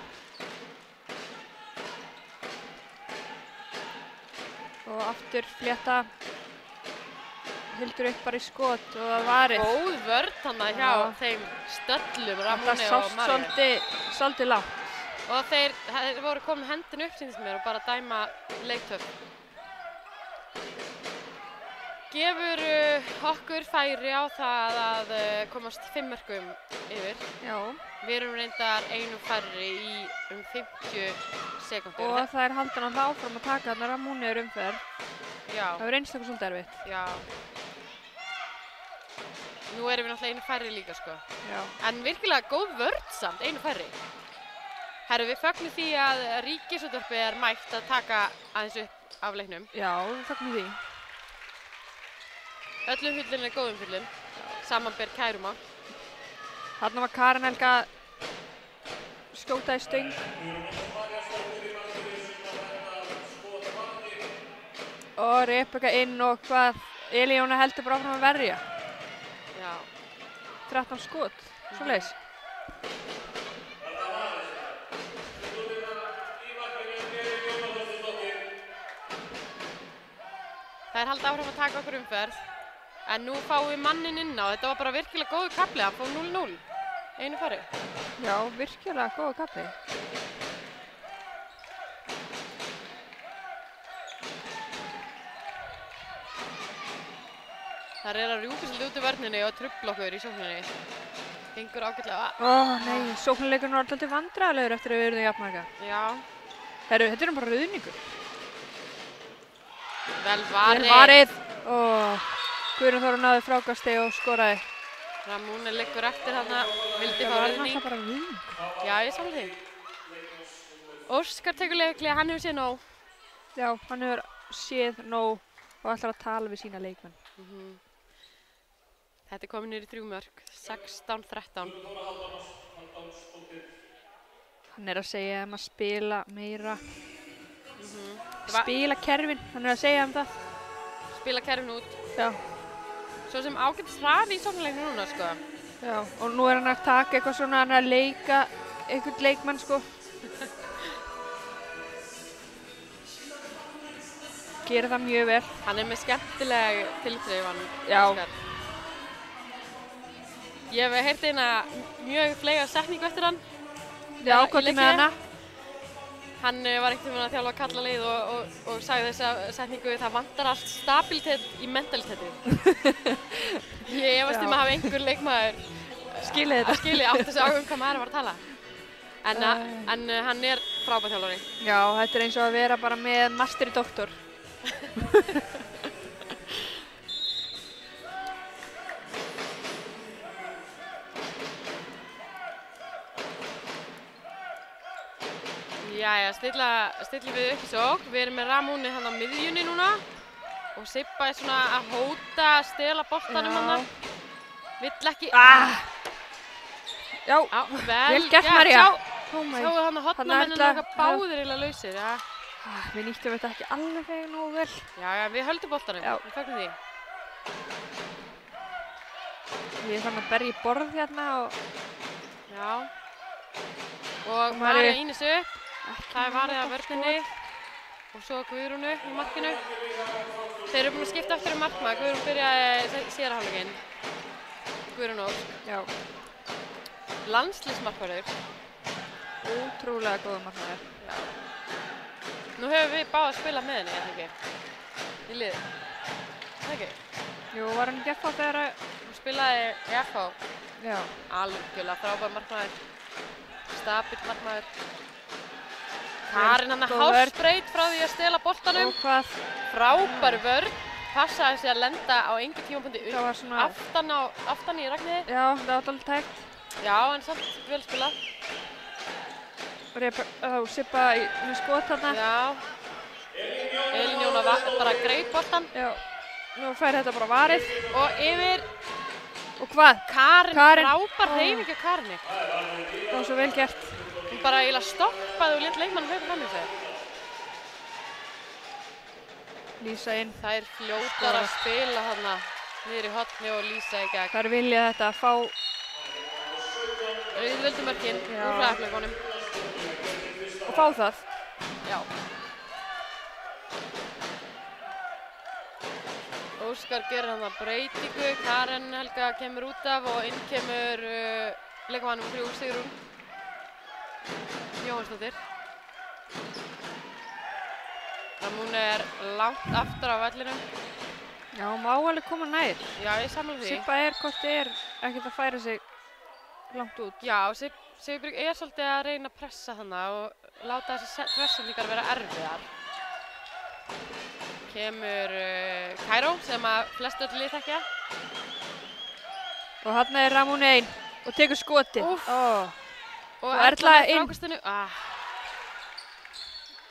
Og aftur flétta. Hildur upp bara í skot og það varið. Góð vörn hana hjá þeim stöllum, Ramóni og Marju. Það svolítið langt. Og þeir voru komin hendin upp síðan mér og bara dæma leiktöf. Gefur okkur færi á það að komast 5 mörkum yfir. Já. Við erum reyndar einu færri í 50 sekúndur. Og það er haldið náttúrulega áfram að taka þarna Ramóni umferð. Já. Það er einstaklega svolítið erfitt. Já. Nú erum við náttúrulega einu færri líka, sko. Já. En virkilega góð vörn samt, einu færri. Herru, við fögnum því að Ríkisútvarpið er mætt að taka aðeins upp af leiknum. Já, við fögnum því. Öllum hullin er góðum hullin, samanber kærumál. Þarna var Karen Helga skjóta í stöng. Og Rebekka inn og hvað Elíóna heldur bara áfram að verja. Já. 13 skot, svoleiðis. Þær halda áfram að taka okkur umferð. En nú fáum við mannin inn á. Þetta var bara virkilega góður kafli, hann fór 0-0. einu fari. Já, virkilega góða kappi. Það að rjúka svolítið út í vörninni og trufla okkur í sókninni. Gengur ágætlega. Nei, sóknarleikurinn var alltaf vandræðalegur eftir að við erum jafnmarga. Já. Herru, þetta bara ruðningur. Vel varið. Vel varið. Guðrún Þóra náði frákasti og skoraði. Ramúne liggur eftir þarna, vildi fá ruðning. Það bara ruðning. Já, ég samla því. Óskar tekur leiklega, hann hefur séð nóg. Já, hann hefur séð nóg og ætlar að tala við sína leikmenn. Þetta komið niður í 3 mörk, 16-13. Hann að segja að spila meira. Spila kerfin, hann að segja það. Spila kerfin út. Já. Svo sem ágætt hraði í sóknarleiknum núna, sko. Já, og nú hann að taka eitthvað svona, hann að leika einhvern leikmann, sko. Gerir það mjög vel. Hann með skemmtileg tilþrifan. Já. Óskar. Ég hef heyrt eina mjög flega setningu eftir hann. Já, hvað með hana? Hann var einhvern veginn að þjálfa kallalið og sagði þessa setningu, það vantar allt stabilitet í mentaliteti. Ég efast að hafa einhver leikmaður skilið þetta. Átti sig á hvað maður var að tala. En hann frábær þjálfari. Já, þetta eins og að vera bara með master í doktor. Jæja, stillum við upp í sókn. Við erum með Ramúni hann á miðjunni núna og Sibba svona að hóta að stela boltanum hann. Vill ekki... Já, vel gert María. Sjáu hann að hotnamenninu eitthvað báðir eiginlega lausir. Við nýttum þetta ekki alveg nógu vel. Já, við höldum boltanum. Við fögnum því. Við erum að berja í borð hérna og... Já. Og María Ínis upp. Það varið af vörninni og svo Guðrúnu í markinu. Þeir eru búin að skipta aftur markmaður. Guðrún byrjaði síðara hálfleikinn. Guðrún Ósk. Já. Landsliðsmarkvörður. Ótrúlega góður markmaður. Já. Nú hefur við báðið að spila með henni, eða ekki? Í liði. Það ekki? Jú, var hann í FH þegar að... Hún spilaði í FH. Já. Algjörlega frábær markmaður. Stabill markmaður. Karin hann að hálsbreyt frá því að stela boltanum. Og hvað? Frábær vörn. Passaði sig að lenda á engu tímapunkti upp. Það var svona... Aftan í Ragnheiði. Já, það var alltaf tækt. Já, en samt vel spilað. Sibba með skot þarna. Já. Elín Jóna bara greip boltan. Já. Nú fær þetta bara varið. Og yfir... Og hvað? Karin. Frábær hreyfing á Karinni. Það var svo vel gert. Hún bara eiginlega stoppaði og lét leikmann hlaupa fram í sig. Lísa inn. Það fljótar að spila þarna niður í hotni og Lísa í gegn. Þær vilja þetta að fá... Auðvöldumörkin úr hraðafleikunum. Og fá það. Já. Óskar gerir hann að breytingu. Karen Helga kemur út af og inn kemur leikmannum 3 Sigrún Jóhannsdóttir. Hún langt aftur á vellinum. Já, hún má alveg koma nær. Já, ég sammála því. Sibba hvort ekkert að færa sig langt út. Já, Sigurbjörg svolítið að reyna að pressa hana og láta þessi pressendingar vera erfiðar. Kemur Kæró sem að flest öll lið þekkja. Og þarna Ramúni einn og tekur skotið. Og Erla inn.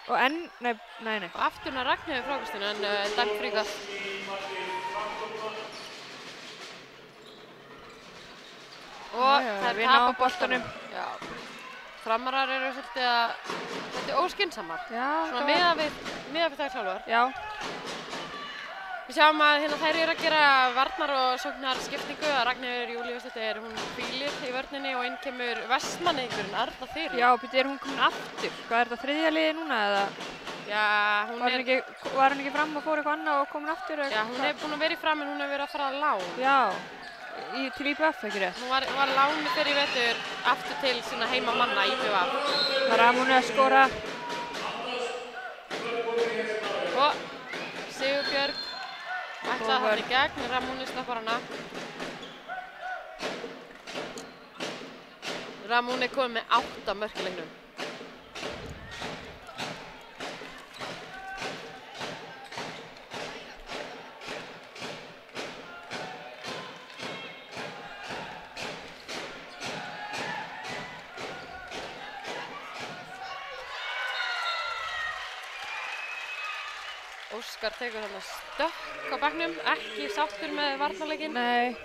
Og enn, nei. Og aftur hún að Ragnheiði frákastinu en dæmt fríkast. Og það tapa boltanum. Já. Framarar eru svolítið óskynsamar. Já. Svona miðað við þær sjálfar. Já. Við sjáum að þær eru að gera varnar og sóknar skiptingu. Ragnheiður Júlíusdóttir, hún hvílir í vörninni og inn kemur Vestmannaeyingurinn Arna Þyrí. Já, býttu, hún komin aftur? Hvað er þetta, 3. liði núna eða? Já, hún var hún ekki fram og fór eitthvað annað og komin aftur? Já, hún búin að vera í fram en hún verið að fara að lán. Já. til IBF, ekki rétt? Hún var lánuð fyrir í vetur aftur til sína heimamanna IBF. Ramóni að skora. Og Sigurbjörg ætlaði hann í gegn, Ramóni stoppar hana. Ramóni kom með 8 mörk í leiknum. Óskar tekur þarna stökk á bekknum, ekki sáttur með varnarleikinn. Nei.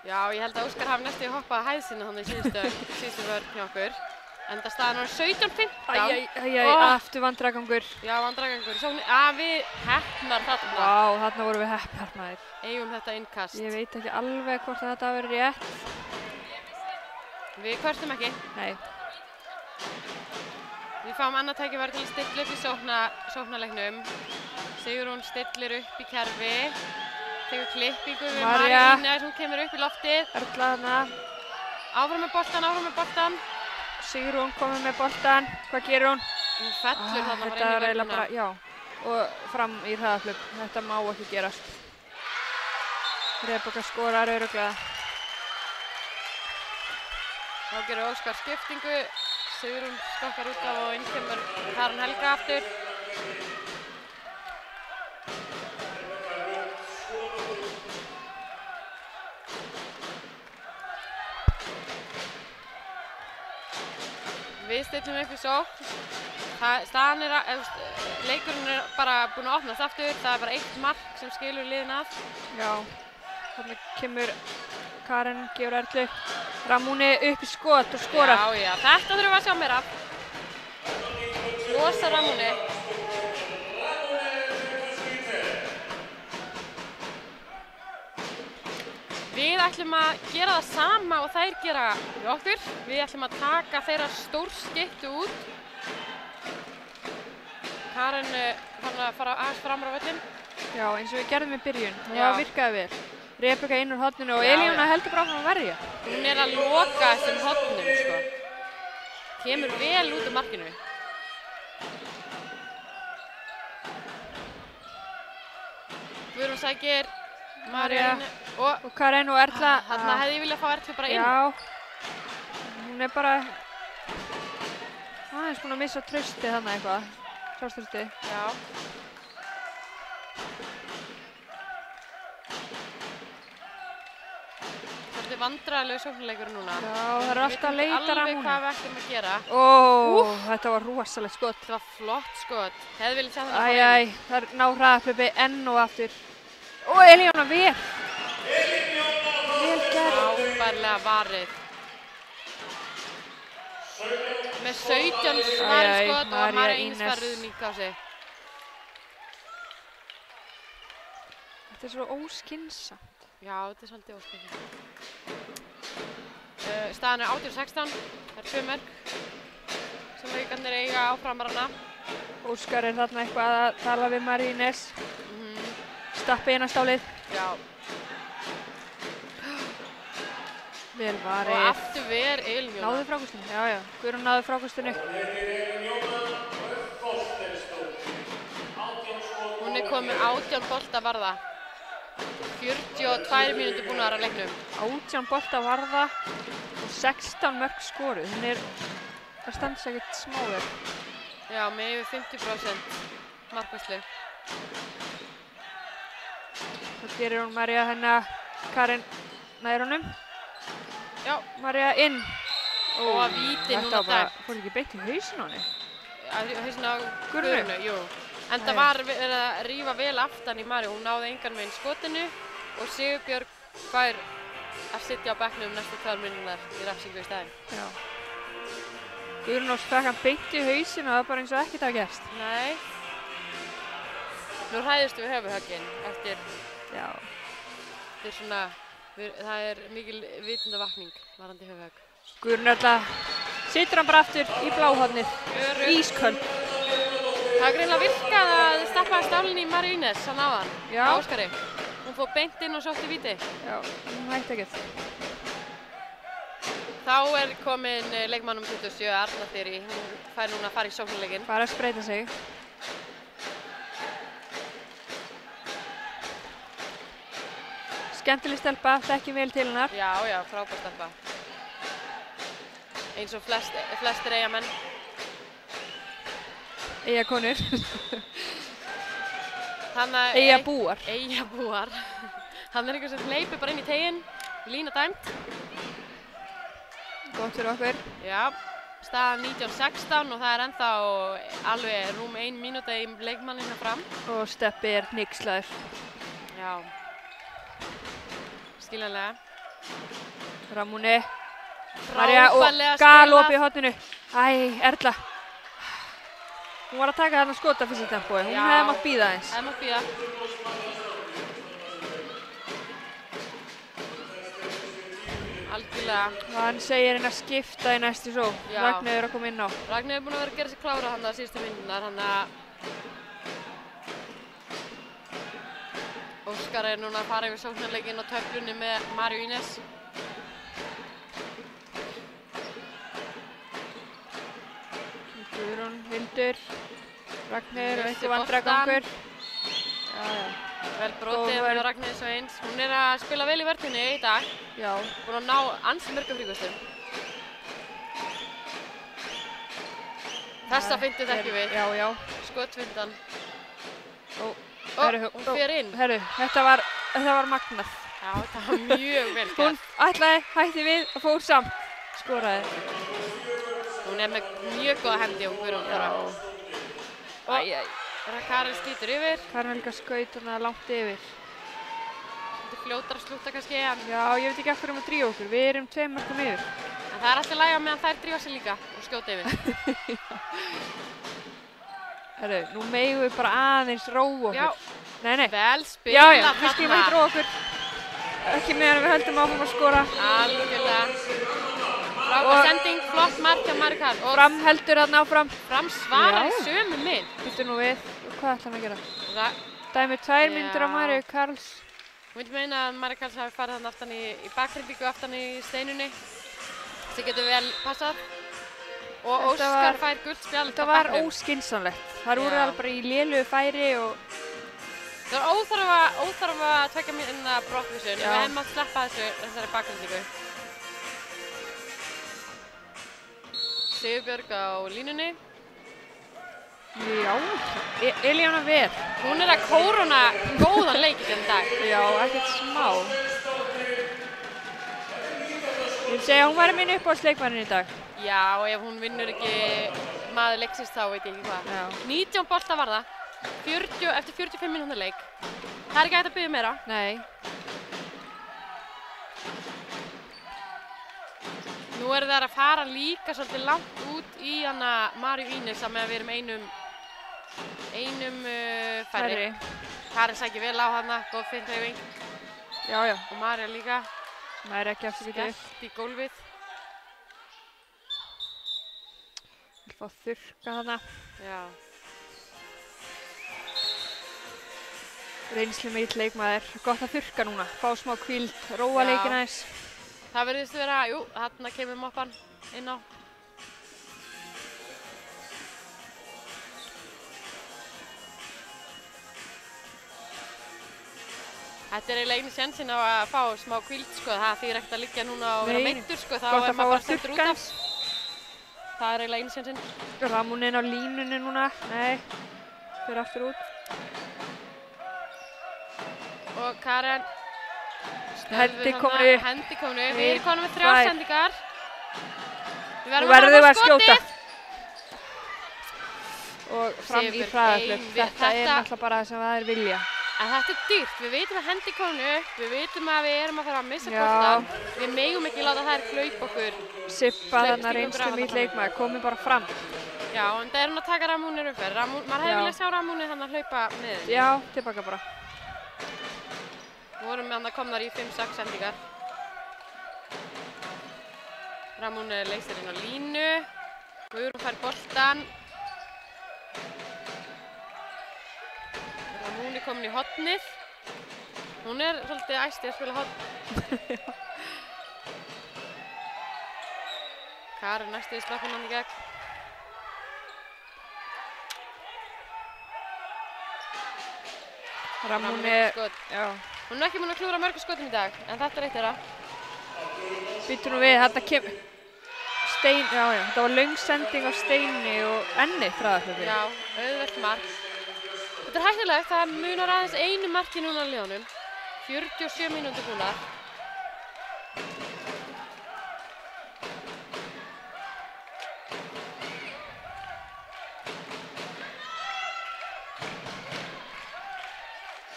Já, ég held að Óskar hafi næstu hoppað að hæð sinna þannig í síðustu vörn hjá okkur. Enda staðan var 17-15. Aftur vandræðagangur. Já, vandræðagangur. Við heppnar þarna. Vá, þarna vorum við heppnar maður. Eigum þetta innkast. Ég veit ekki alveg hvort þetta hafi verið rétt. Við kvörtum ekki. Nei. Við fáum annað tækifæri til að stilla upp í sóknarleiknum. Sigrún stillir upp í kerfi. Tekur klippingu við Marínes, hún kemur upp í loftið. Erla þarna. Áfram með boltan. Sigrún komið með boltan. Hvað gerir hún? Hún fellur þarna bara inn í vörnina. Já, og fram í hraðaflug. Þetta má ekki gerast. Rebekka skorar örugglega. Þá gerir Óskar skiptingu. Sigrún skokkar út af og inn kemur Karen Helga aftur. Við stillum upp í sókn. Leikurinn er bara búinn að opnast aftur. Það er bara 1 mark sem skilur liðin að. Já, þarna kemur Karen, gefur Erlu. Ramóni upp í skot og skorar. Já, þetta þurfum við að sjá meira af. Losa Ramóni. Við ætlum að gera það sama og þær gera við okkur. Við ætlum að taka þeirra stórskeyttu út. Karen fann að fara aðeins framar á völlinn. Já, eins og við gerðum í byrjun. Það virkaði vel. Rebekka inn úr horninu og Elíona heldur bara áfram að verja. Hún er að loka þessum hornum, sko. Kemur vel út úr markinu. Guðrún sækir Maríu og Karen og Erla. Þarna hefði ég viljað fá Erlu bara inn. Já, hún er bara aðeins búin að missa traustið þarna eitthvað. Sjálfstraustið. Já. Svolítið vandræðalegu sóknarleikurinn núna. Já, það er alltaf að leita Ramóni. Við veitum alveg hvað við ætlum að gera. Þetta var rosalegt skot. Þetta var flott skot. Hefði viljað sjá það það er ná hraðaflöpi enn og aftur. Elíona vel. Vel gert. Ábærlega varið. Með 17 snarskot og Marínes verður nýtt á sig. Þetta er svo óskynsamt. Já, þetta er svolítið óskynsamt. Staðan er 18-16. Það er 2 mörk sem leikarnir eiga á framarana. Óskar er þarna eitthvað að tala við Marínes. Stappi inn á stálið. Já. Vel varið. Og aftur ver Elíona. Náðu frákastinu. Já. Guðrún náðu frákastinu. Hún er komið 18 bolta varða. 42 mínútur búin að vera á leiknum. 18 bolta varða og 16 mörk skoruð. Það stands ekkert smáður. Já, með yfir 50% markværslu. Það gerir hún María hennar. Karen nær honum. Já. María inn. Og að víti núna dæmt. Fór ekki beint í hausin á henni? Hausinn á Guðrúnu, jú. En það var verið að rífa vel aftan í Maríu. Hún náði engan veginn skotinu og Sigurbjörg fær að sitja á bekknum næstu 2 mínútur í refsingu í staðinn. Já. Guðrún fekk hann beint í hausin og það var bara eins og ekkert að gerst. Nei. Nú hræðist við höfuðhöggin eftir Já. Þetta er svona, það er mikil vitundavakning varandi Höfuðhögg. Guðrún Erla situr hann bara aftur í bláhornið, ísköld. Það er greinilega virkað að stappa stálinn í Maríu Ínes hann áðan, Já. Óskari. Hún fór beint inn og sótti víti. Já, hún hætti ekkert. Þá er komin leikmann nr. 27, Arna Þyri. Hún fær núna að fara í sóknarleikinn. Bara að spreyta sig. Skemmtileg stelpa, þekkjum vel til hennar. Já, já, frábær stelpa. Eins og flestir Eyjamenn. Eyjakonur. Eyjabúar. Eyjabúar. Eyjabúar. Hann er einhver sem hleypur bara inn í teginn. Lína dæmt. Gott fyrir okkur. Já, staðan 19-16 og það er ennþá alveg rúm 1 mínúta í leikmannina fram. Og Steppi er hnikslaður. Já. Skiljanlega. Ramúni. Marja og galop í horninu. Æ, Erla. Hún var að taka þarna skota fyrsta tempói. Hún hefði mátt bíða eins. Hefði mátt bíða. Algjörlega. Hann segir henni að skipta í næstu só. Ragnheiður er að koma inn á. Ragnheiður er búin að vera að gera sér klára hann að síðustu myndunar. Hann að Óskar er núna að fara yfir sóknarleikinn á töflunni með Maríu Ínes. Guðrún, Hildur, Ragnheiður og einhver vandræðagangur. Vel brotið með Ragnheiður Sveins. Hún er að spila vel í vörninni í dag. Já. Búin að ná ansi mörgum fríkostum. Þessa fyndu þekkjum við. Já, já. Skotfindan. Hún fer inn. Herru, þetta var magnað. Já, þetta var mjög vel gert. Hún hætti við og fór samt. Skoraði. Hún er með mjög góða hendi og Guðrún þarf. Og Karin slítur yfir. Karin Helga skaut hana langt yfir. Þetta er fljótar að slúta kannski. Já, ég veit ekki af hverju að drífa okkur. Við erum 2 mörkum yfir. En það er alltaf læg á meðan þær drífa sig líka og skjóta yfir. Herru, nú megum við bara aðeins róa okkur. Já. Nei. Vel spilað þarna. Já, við skulum ekki róa okkur. Ekki meðan við höldum áfram að skora. Algjörlega. Frábær sending, flott mark hjá Maríu Karl. Fram heldur þarna áfram. Fram svarar í sömu mynd. Býttu nú við. Hvað ætla hann að gera? Dæmi 2 mínútur á Maríu Karls. Ég myndi meina að Maríu Karls hafi farið þarna aftan í bakhrindingu aftan í steinunni. Það getur vel passað. Og Óskar fær gult spjald. Þetta var óskynsamlegt. Það voru alveg bara í lélugu færi og það var óþarfa að tvekja minna brottvísun. Við hefum átt sleppa þessari bakhrindingu. Sigurbjörg á línunni. Já, Elíana Ver. Hún er að kóróna góðan leik í þennan dag. Já, ekkert smá. Ég vil segja að hún væri minn uppáhaldsleikmaðurinn í dag. Já, og ef hún vinnur ekki maður leiksins þá veit ég ekki hvað. Já. 19 bolta var það. Eftir 45 mínútur leik. Það er ekki hægt að biðja meira. Nei. Nú eru þær að fara líka svolítið langt út í hana Maríu Ínes að með að við erum einum færri. Karin sækir vel á hana, góð fyrirhreyfing. Já. Og María líka. Maður ekki afsakið. Skellt í gólfið. Vil fá þurrka hana. Já. Reynslu mikill leikmaður. Gott að þurrka núna. Fá smá hvíld, róa leikinn aðeins. Það verðist vera, þarna kemur moppan inn á. Þetta er eiginlega einu sénsinn á að fá smá hvíld, sko. Það þýðir ekkert að liggja núna og vera meiddur, sko. Þá er maður bara sendur út af. Það er eiginlega einu sénsinn. Ramún inn á línunni núna. Nei, fyrir aftur út. Og Karen. Hendi kominu. Við erum komin með 3 sendingar. Nú verðum við að skjóta. Og fram í hraðahlaup. Þetta er náttúrulega bara það sem það vilja. En þetta er dýrt. Við vitum að hendi kominu upp. Við vitum að við erum að fara að missa boltann. Við megum ekki láta þær hlaupa okkur. Sippa þarna reynslu mitt leikmaður. Komið bara fram. Já, en það er hún að taka Ramúnir umferð. Maður hefði viljað sjá Ramúnir hann að hlaupa með. Já, tilbaka bara. Við vorum með hann komnar í 5-6 sendingar. Ramón leysir inn á línu. Guðrún fær boltan. Ramón komin í hornið. Hún svolítið æsti að spila horn. Karen næstu í slappinn hann í gegn. Ramón já. Hún ekki múin að klúra mörgum skotum í dag, en þetta eitt þeirra. Býtu nú við, þetta Stein, já, þetta var löng sending á Steini og Enni Traðarflöður. Já, auðvelt mark. Þetta hættulegt, það munar aðeins einu marki núna á liðunum. 47 mínútur búnar.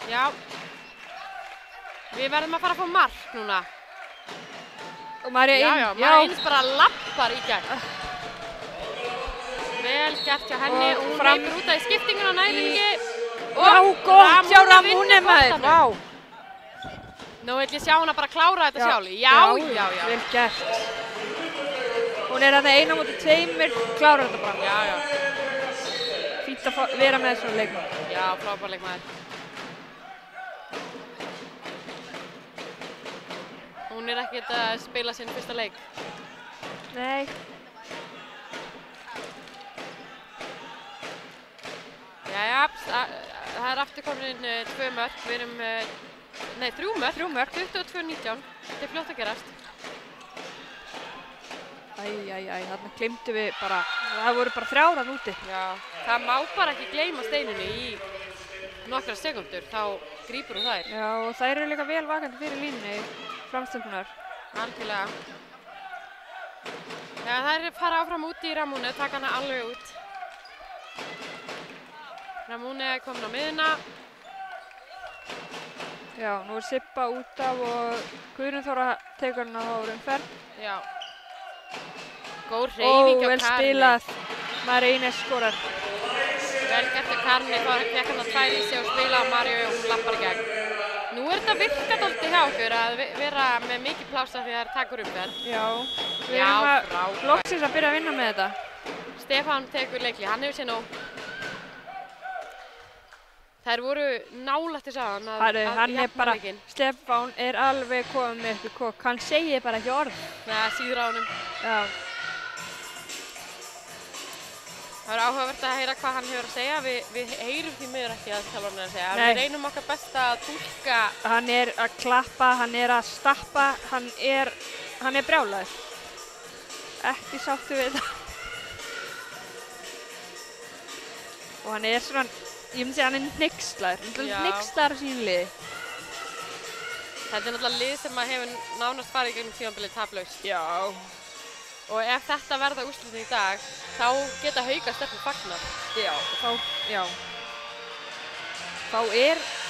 Já, við verðum að fara að fá mark núna. Og Marja inn, já. Marja eins bara lappar í gegn. Vel gert hjá henni og hún leipur út af í skiptinguna á næringi. Og gott hjá Ramóni maður, vá. Nú vil ég sjá hana bara klára þetta sjálf. Já. Vel gert. Hún þarna 1 á móti 2, klárar þetta bara. Já. Fínt að vera með svona leikmaður. Já, frábær leikmaður. Hún ekkert að spila sinn fyrsta leik. Nei. Jæja, það aftur komin 2 mörk. Við erum, nei 3 mörk. 22-19. Þetta fljótt að gerast. Þarna gleymdu við bara, það voru bara 3 þarna úti. Já, það má bara ekki gleyma Steinunni í nokkra sekundur, þá grípur hún þær. Já, og þær eru líka vel vakandi fyrir línunni. Framstöndkunar. Algjörlega. Já, þær fara áfram út í Ramónu, taka hana alveg út. Ramónu komin á miðuna. Já, nú Sibba út af og Guðrún Þóra tekur hana á umferð. Já. Góð hreyfing hjá Karinni. Vel spilað. Marja skorar. Vel gert hjá Karinni, fekk hana 2 í sig og spila á Marju og hún lappar í gegn. Nú þetta virkað dálítið hjá okkur að vera með mikið plássa því það takur umferð. Já, við erum að loksins að byrja að vinna með þetta. Stefán tekur leikli, hann hefur sér nóg. Þær voru nálægt þess að hann bara, Stefán alveg komið með upp í kokk, hann segir bara ekki orð. Nei, síður á honum. Já. Það er áhugavert að heyra hvað hann hefur að segja. Við heyrum því miður ekki að þjálfarinn að segja. Við reynum okkar best að túlka. Hann að klappa, hann að stappa, hann brjálaður. Ekki sáttur við þetta. Og hann svona, ég myndi segja hann hneykslaður. Hneykslaður á sínu liði. Þetta náttúrulega lið sem hefur nánast farið í gegnum tímabilið taplaust. Já. Og ef þetta verða úrslitin í dag, þá geta Haukar sterkur fagnar. Já. Þá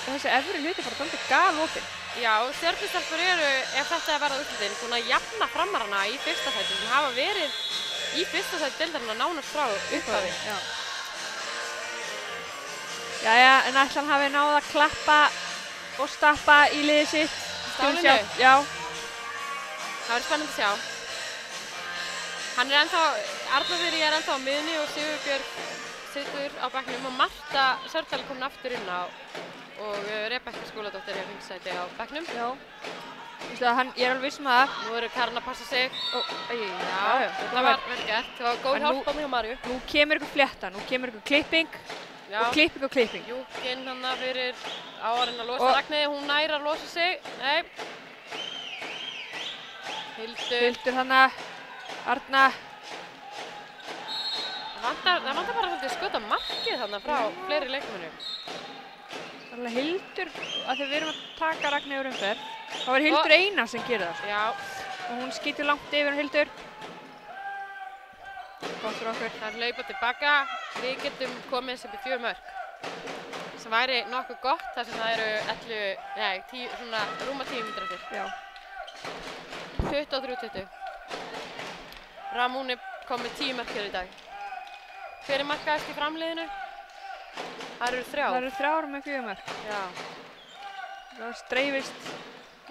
þessi efri hluti bara dálítið galopinn. Já, Stjörnustelpur ef þetta verða úrslitin, búin að jafna framarana í fyrsta sæti sem hafa verið í fyrsta sæti deildarinnar nánast frá upphafi. Jæja, en ætli hann hafi náð að klappa og stappa í liðið sitt. Stálinu? Já. Það verður spennandi að sjá. Hann Arnarfyrir ennþá á miðunni og Sigurbjörg situr á bekknum og Marta Sördal komin aftur inn á og Rebekka Skúladóttir hefur fingsæti á bekknum. Já. Ég alveg viss það. Nú eru Karin að passa sig. Já, þetta var vel gert. Það var góð hjálp á mig og Marju. Nú kemur ykkur flétta, nú kemur ykkur klipping og klipping. Júkinn hann fyrir áarinn að losa Ragnheiði, hún nær að losa sig. Nei. Hildur hana. Arna. Það vantar bara svolítið skjóta markið þarna frá fleiri leikmönnum. Það er Hildur, að þegar við erum að taka Ragnheiður umferð, þá er Hildur eina sem gerir það. Já. Og hún skýtur langt yfir Hildur. Gott fyrir okkur. Það er hlaupa tilbaka. Við getum komið þessi upp í 4 mörk. Sem væri nokkuð gott þar sem það eru svona rúma 10 mínútur eftir. Já. 23-20. Ramón kom með 10 mörk hér í dag. Hver markahæst í framliðinu? Það eru 3. Það eru 3 með 4 mörk. Já. það dreifist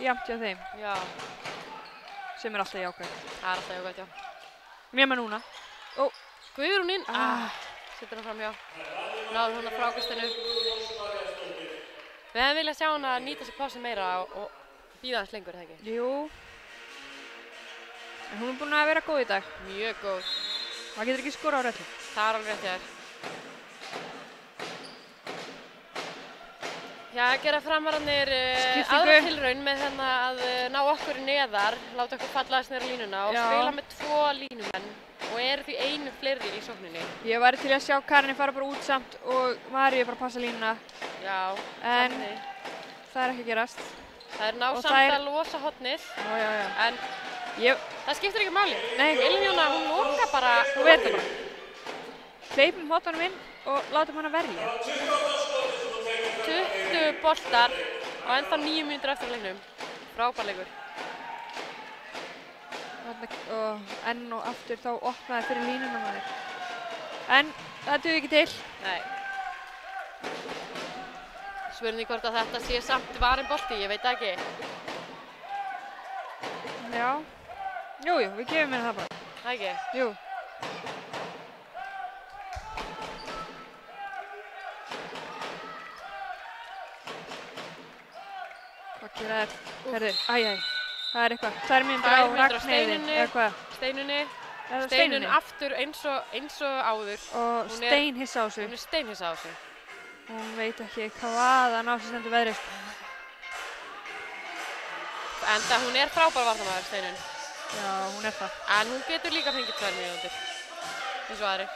jafnt hjá þeim. Já. Sem alltaf jákvæmt. Það alltaf jákvæmt, já. Nema núna. Ó. Guðrún inn. Setur hann fram, já. Náður hún að frákastinu. Við hefum viljað sjá hann að nýta sér pásið meira og bíða hans lengur, það ekki? Jú. En hún búin að vera góð í dag. Mjög góð. Það getur ekki skorað á rellu. Það alveg rétt hjá þér. Já, gera framararnir aðra tilraun með að ná okkur neðar, láta okkur falla þess niður á línuna og spila með 2 línumenn og eru því einu fleiri í sókninni. Ég væri til að sjá Karini fara bara út samt og Maríu bara passa línuna. Já, en það er ekki að gerast. Það er ná samt að losa hotnið. Já. En það skiptir ekki máli. Nei. Elínjóna, hún loka bara. Hún veit það bara. Hleypum hotunum inn og látum hana verja. 20 boltar og ennþá 9 mínútur eftir leiknum. Frábær leikur. Enn og aftur þá opnaði fyrir línuna maður. En það duði ekki til. Nei. Spurning hvort að þetta sé samt varinn bolti, ég veit það ekki. Já. Jú, við gefum henni það bara. Það ekki? Jú. Hvað gera þér? Herðu, það er eitthvað. 2 mínútur á Ragnheiði, eða hvað? Steinun aftur eins og áður. Og steinhissa á þessu. Hún er steinhissa á þessu. Hún veit ekki hvaðan á sig stendur veðrið. Enda hún er frábær varnarmaður, Steinun. Já, hún er það. En hún getur líka fengið 2 mínútur. Eins og aðri.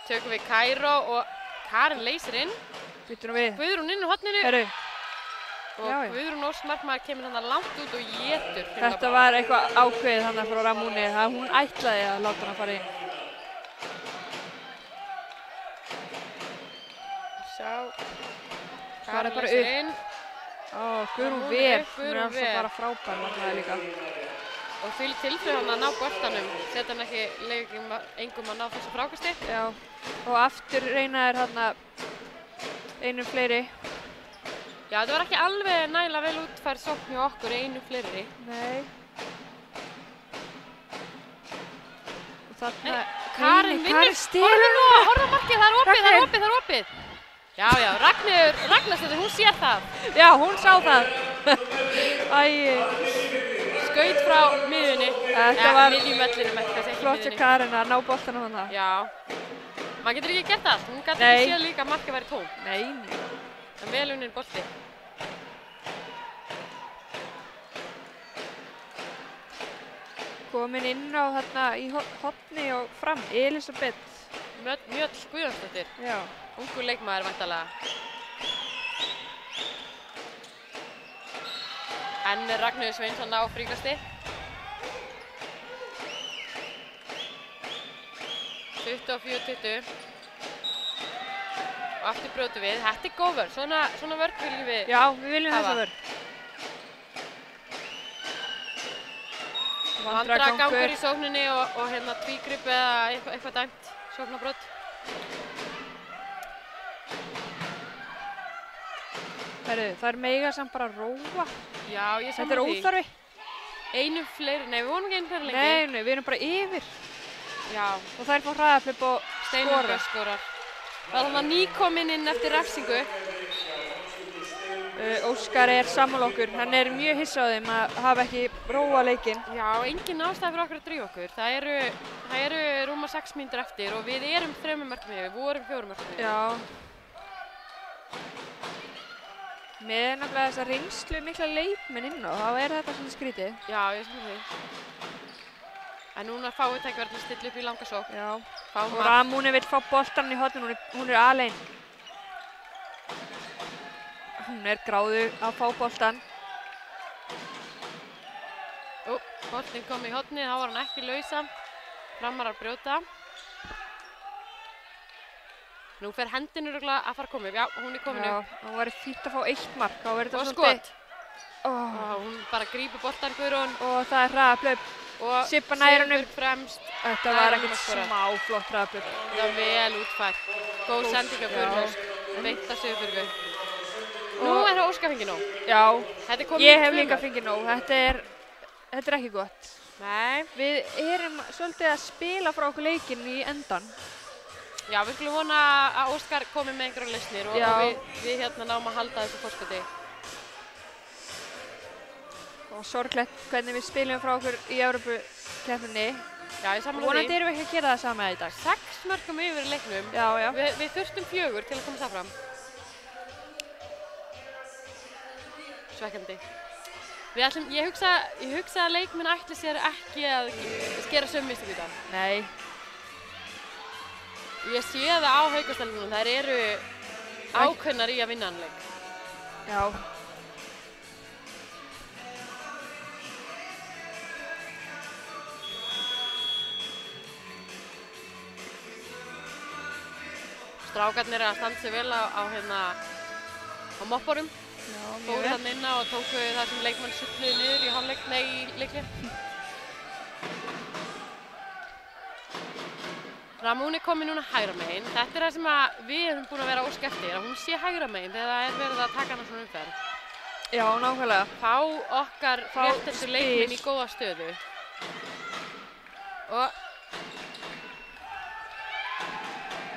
Tökum við Kæró og Karin leysir inn. Byttum við. Guðrún inn á horninu. Herru. Og Guðrún Ósmarkmaður kemur hann langt út og étur. Þetta var eitthvað ákveðið hann frá Ramúni. Hún ætlaði að láta hann að fara inn. Sjá. Karin leysir inn. Guðrún ver. Hún er alltaf bara frábær varnarmaður líka. Og því tilþrif hann að ná boltanum. Setja hann ekki engum að ná þessu frákasti. Já. Og aftur reynaður hann einu fleiri. Já, þetta var ekki alveg nægilega vel útfærð sókn hjá okkur einu fleiri. Nei. Og þarna... Karin vinnur! Horfðu á markið, það er opið! Já, Ragnheiður, hún sér það. Já, hún sá það. Skaut frá miðunni. Þetta var flott hjá Karin að ná boltanum hann það. Já. Maður getur ekki gert allt. Hún gæti ekki séð líka að markið væri tóm. Nei. En vel unninn bolti. Komin inn á þarna í horni og fram. Elisabeth. Mjöll Guðjónsdóttir. Já. Ungur leikmaður væntanlega. Enn er Ragnheiður Sveinsson á fríkasti. 24-20. Og aftur brjótum við. Þetta er góð vörn. Svona vörn viljum við hafa. Já, við viljum þessa vörn. Vandragangur í sókninni og tvígrip eða eitthvað dæmt sóknarbrot. Herru, það er mega samt bara að róa. Já, ég saman því. Þetta er óþarfi. Einu fleiri, nei við vonum ekki einu fleiri lengi. Nei, við erum bara yfir. Já. Og þær fá hraðaflip og skorar. Það er þannig að nýkominn inn eftir refsingu. Óskar er sammála okkur. Hann er mjög hissa á þeim að hafa ekki róa leikinn. Já, engin ástæða fyrir okkur að drífa okkur. Það eru rúma 6 mínútur eftir og við erum 3 mörkum yfir. Við vorum 4 mörkum yfir. Já. Með nefnilega þessa reynslu mikla leikmenn inn á, þá er þetta svona skrítið. Já, ég skil því. En núna fáum við tækifæri til að stilla upp í langa sókn. Já. Og Ramúni vill fá boltann í horninu, hún er alein. Hún er gráðu að fá boltann. Boltinn kom í hornið, þá var hann ekki lausa. Framarar brjóta. Nú fer hendin örugglega að fara að koma upp. Já, hún er komin upp. Já, hún væri fínt að fá 1 mark. Og skot. Hún bara grípur boltann, Guðrún. Og það er hraðahlaup. Og Sibba nær honum. Fremst. Þetta var ekkert smá flott hraðaplöp. Það var vel útfært. Góð sending af Guðrún. Beint af Sigurbjörgu. Nú er það Óskar fengið nóg. Já, ég hef líka fengið fengið nóg. Þetta er ekki gott. Nei. Við erum svolítið að spila frá okkur leikinn í endan. Já, við skulum vona að Óskar komi með einhverjar lausnir og við hérna náum að halda þessu forskoti. Og sorglegt hvernig við spilum frá okkur í Evrópukeppninni. Já, ég sammála því. Vonandi erum við ekki að gera það sama í dag. 6 mörkum yfir í leiknum. Já. Við þurftum 4 til að koma það fram. Svekkjandi. Ég hugsa að leikmenn ætli sér ekki að gera sömu mistök í dag. Nei. Ég sé það á Haukastelunum, þær eru ákveðnar í að vinna hann leik. Já. Strákarnir að standa sig vel á mopporum. Fóru þarna inn og tóku það sem leikmenn sulluðu niður í leikli. Ramón er komin núna hægra megin. Þetta er það sem við erum búin að vera að óska eftir, að hún sé hægra megin þegar það er verið að taka hana svona umferð. Já, nákvæmlega. Fá okkar réttustu leikmenn í góða stöðu. Og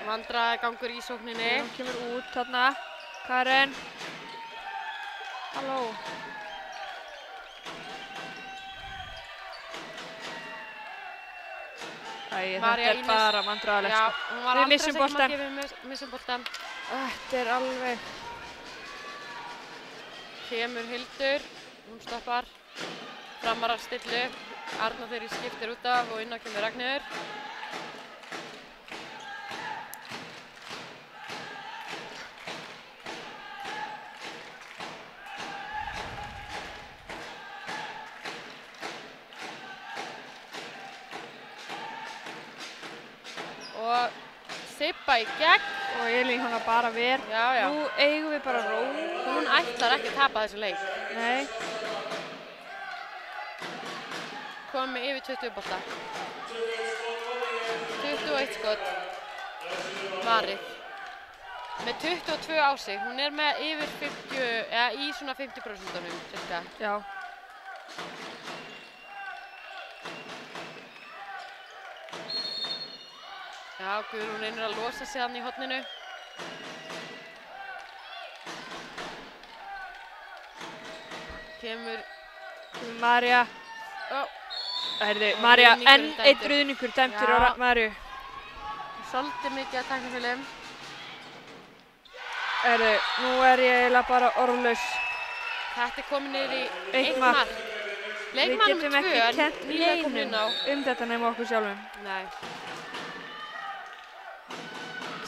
vandræðagangur í sókninni. Hún kemur út þarna. Karen. Halló. Þetta er bara vandræðalegt. Já, hún var aldrei að segja við missum boltan. Þetta er alveg... Kemur Hildur, hún stoppar. Framarar stillu. Arna þeirri skiptir út af og inn á kemur Ragnheiður. Og Sibba í gegn. Og Elín hana bara ver. Já. Nú eigum við bara ró. Hún ætlar ekki að tapa þessu leik. Nei. Komum með yfir 20 bolta. 21 skot. Varið. Með 22 á sig. Hún er með yfir 50, eða í svona 50%-unum, cirka. Já. Já, Guðrún reynir að losa sig hann í horninu. Kemur Marja. Marja, enn eitt ruðningur dæmtur á Marju. Svolítið mikið að tæknifilum. Nú er ég eiginlega bara orðlaus. Þetta er komið niður í 1 mark. Við getum ekki kennt neinum þetta nema okkur sjálfum. Nei.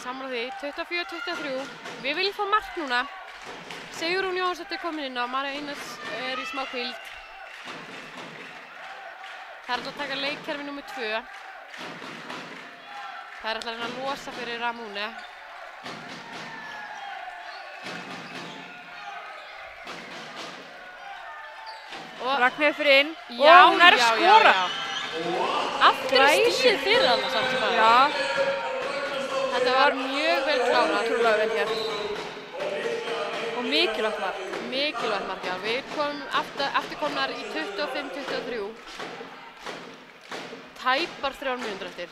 Sammála því, 24-23. Við viljum fá mark núna. Sigrún Jónsdóttir komin inn á, Marja Einars er í smá hvíld. Það er alltaf að taka leikkerfi nr. 2. Það er alltaf að losa fyrir Ramóni. Ragnheiður fyrir inn. Og hún er að skora. Aftur stíð fyrir hann samt sem að. Já. Þetta var mjög vel klárað. Ótrúlega vel gert. Og mikilvægt mark. Mikilvægt mark, já. Við komum aftur komnar í 25-23. Tæpar 3 mínútur eftir.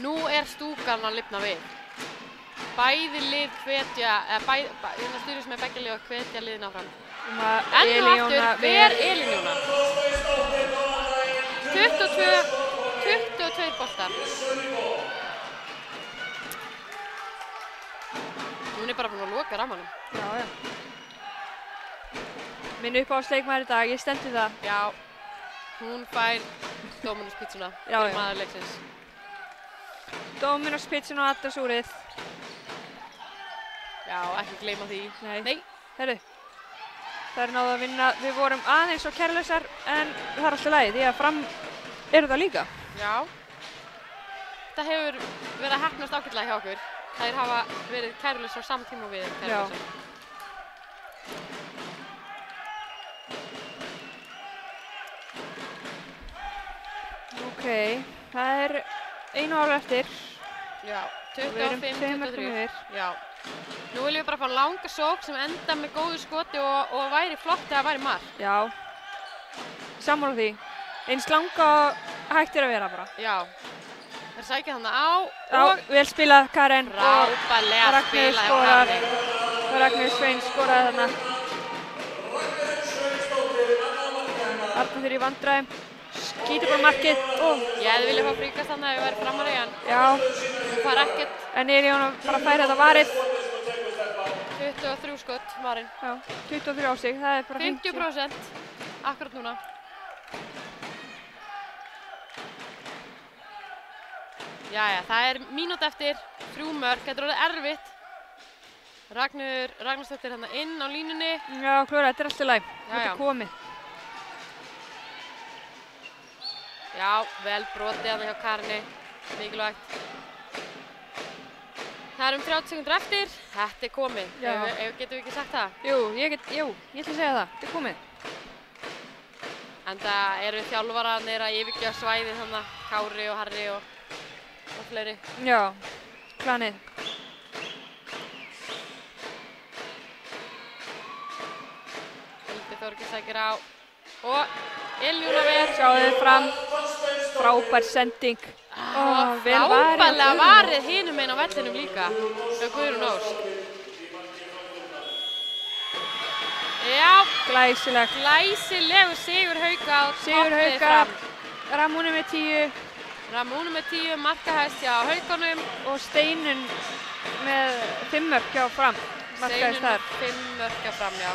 Nú er stúkan að lifna við. Bæði lið hvetja, eða styrjum sem er begge lið að hvetja liðin áfram. Enn og aftur, ver Elín Jóna. 22 boltar. Hún er bara búin að loka rammanum. Já. Minn uppáhaldsleikmaður í dag, ég stendi það. Já, hún fær Dominos pizzuna fyrir maður leiksins. Dominos pizzuna og addasúrið. Já, ekki gleyma því. Nei. Herru, það er náðu að vinna. Við vorum aðeins og kærlausar, en það er alltaf lagi, því að fram eru það líka. Já. Þetta hefur verið að heppnast ágætlega hjá okkur. Þær hafa verið kærlausar á sama tíma við kærlausar. Ok, það er einu ára eftir. Já, Við erum 25, tveim mörkum 23. yfir. Já. Nú viljum við bara fá langa sókn sem enda með góðu skoti og væri flott þegar væri mark. Já, sammála því. Eins langa hægt er að vera bara. Já. Þeir sækja þarna á Já, og vel spilað Karen. frábærlega Ragnheiður spilað hjá skorar. Karen. Ragnheiður Sveins skoraði þarna. Arnþór í vandræðum. Skýtur bara markið. Ég hefði viljað fá fríkast þarna ef ég væri framari en Já, hún fær ekkert. en Elíona bara fær þetta varið. 23 skot varinn. Já, 23 á sig, það er bara 50% akkurat núna. Jæja, það er mínúta eftir, 3 mörk, þetta er orðið erfitt. Ragnarsdóttir hérna inn á línunni. Já, Klóra, þetta er alltaf læg. Já, Þetta já. er komið. Já, vel brotið hérna hjá Karinni, mikilvægt. Það er 30 sekúndur eftir, þetta er komið. Já. Getum við ekki sagt það? Jú, ég ætla að segja það. Þetta er komið. En það eru þjálfararnir að yfirgefa svæðið þannig, Kári og Harri og fleiri. Já, klanið. Hildur Þorgils sækir á og Elíona Ver. Sjáðu þið fram. Frábær sending. Vel varið. Frábærlega varið hinum einn á vellinum líka. Hjá Guðrún Ósk. Já, Glæsilegt. glæsilegu Sigur Hauka á Sigur toppið Hauka. fram. Ramúnu með 10 Ramónu með 10 markahæst hjá Haukunum. og Steinun með 5 mörk hjá Fram. Markaðist þar. 5 mörk hjá Fram, já.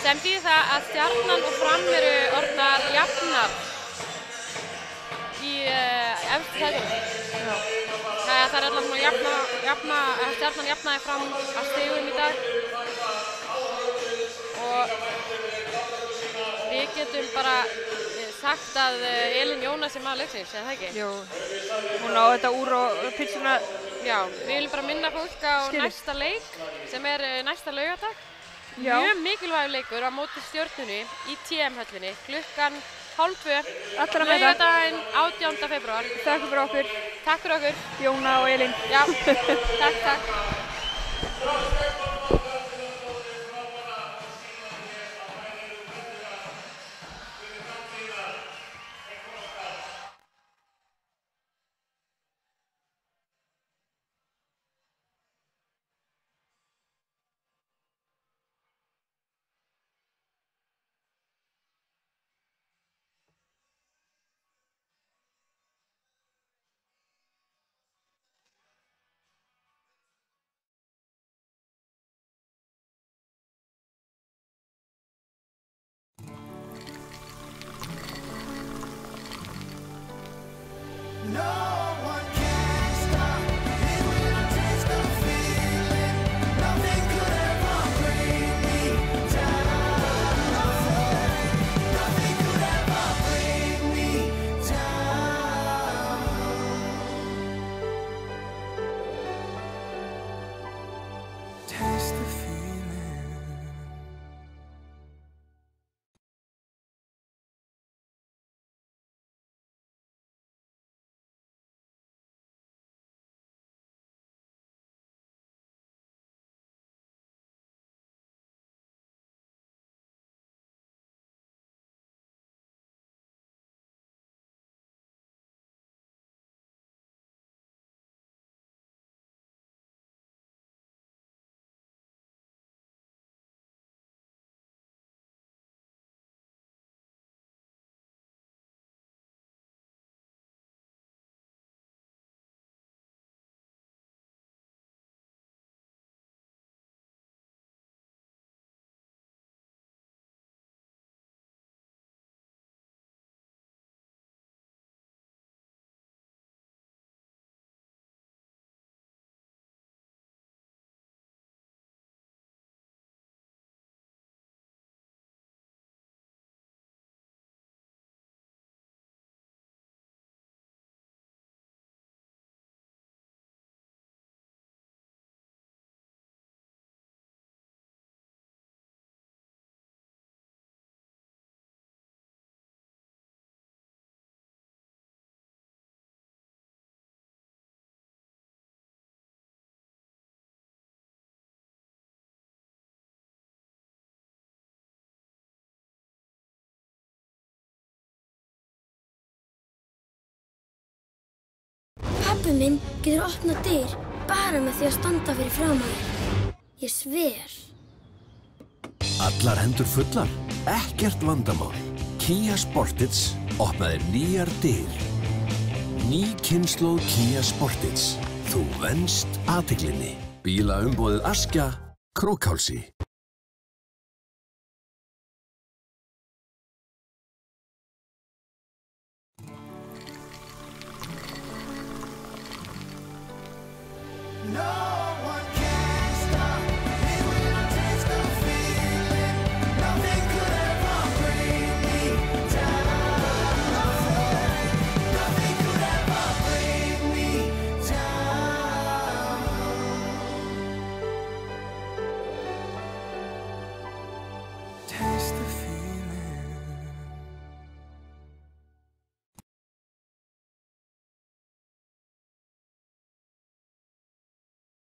Sem þýðir það að Stjarnan og Fram eru orðnar jafnar í efstu sætunum. Það er allavega Stjarnan jafnaði Fram að stigum í dag. Og við getum bara sagt að Elín Jónas er maður leiksins, eða það ekki? Jú, hún á þetta úr og pítsuna. Já, við viljum bara minna fólk á Skilið. næsta leik sem er næsta laugardag. Já. Mjög mikilvægur leikur á móti Stjörnunni í TM-höllinni klukkan 12:30 Allar að mæta. laugardaginn 18. febrúar. Takk fyrir okkur, Takk fyrir okkur. Jóna og Elín. Já, takk. Pabbi minn getur opnað dyr bara með því að standa fyrir framan þér. Ég sver. Allar hendur fullar, ekkert vandamál. Kia Sportage opnaðir nýjar dyr. Ný kynslóð Kia Sportage. Þú venst athyglinni. Bílaumboðið Askja, Krókhálsi. No!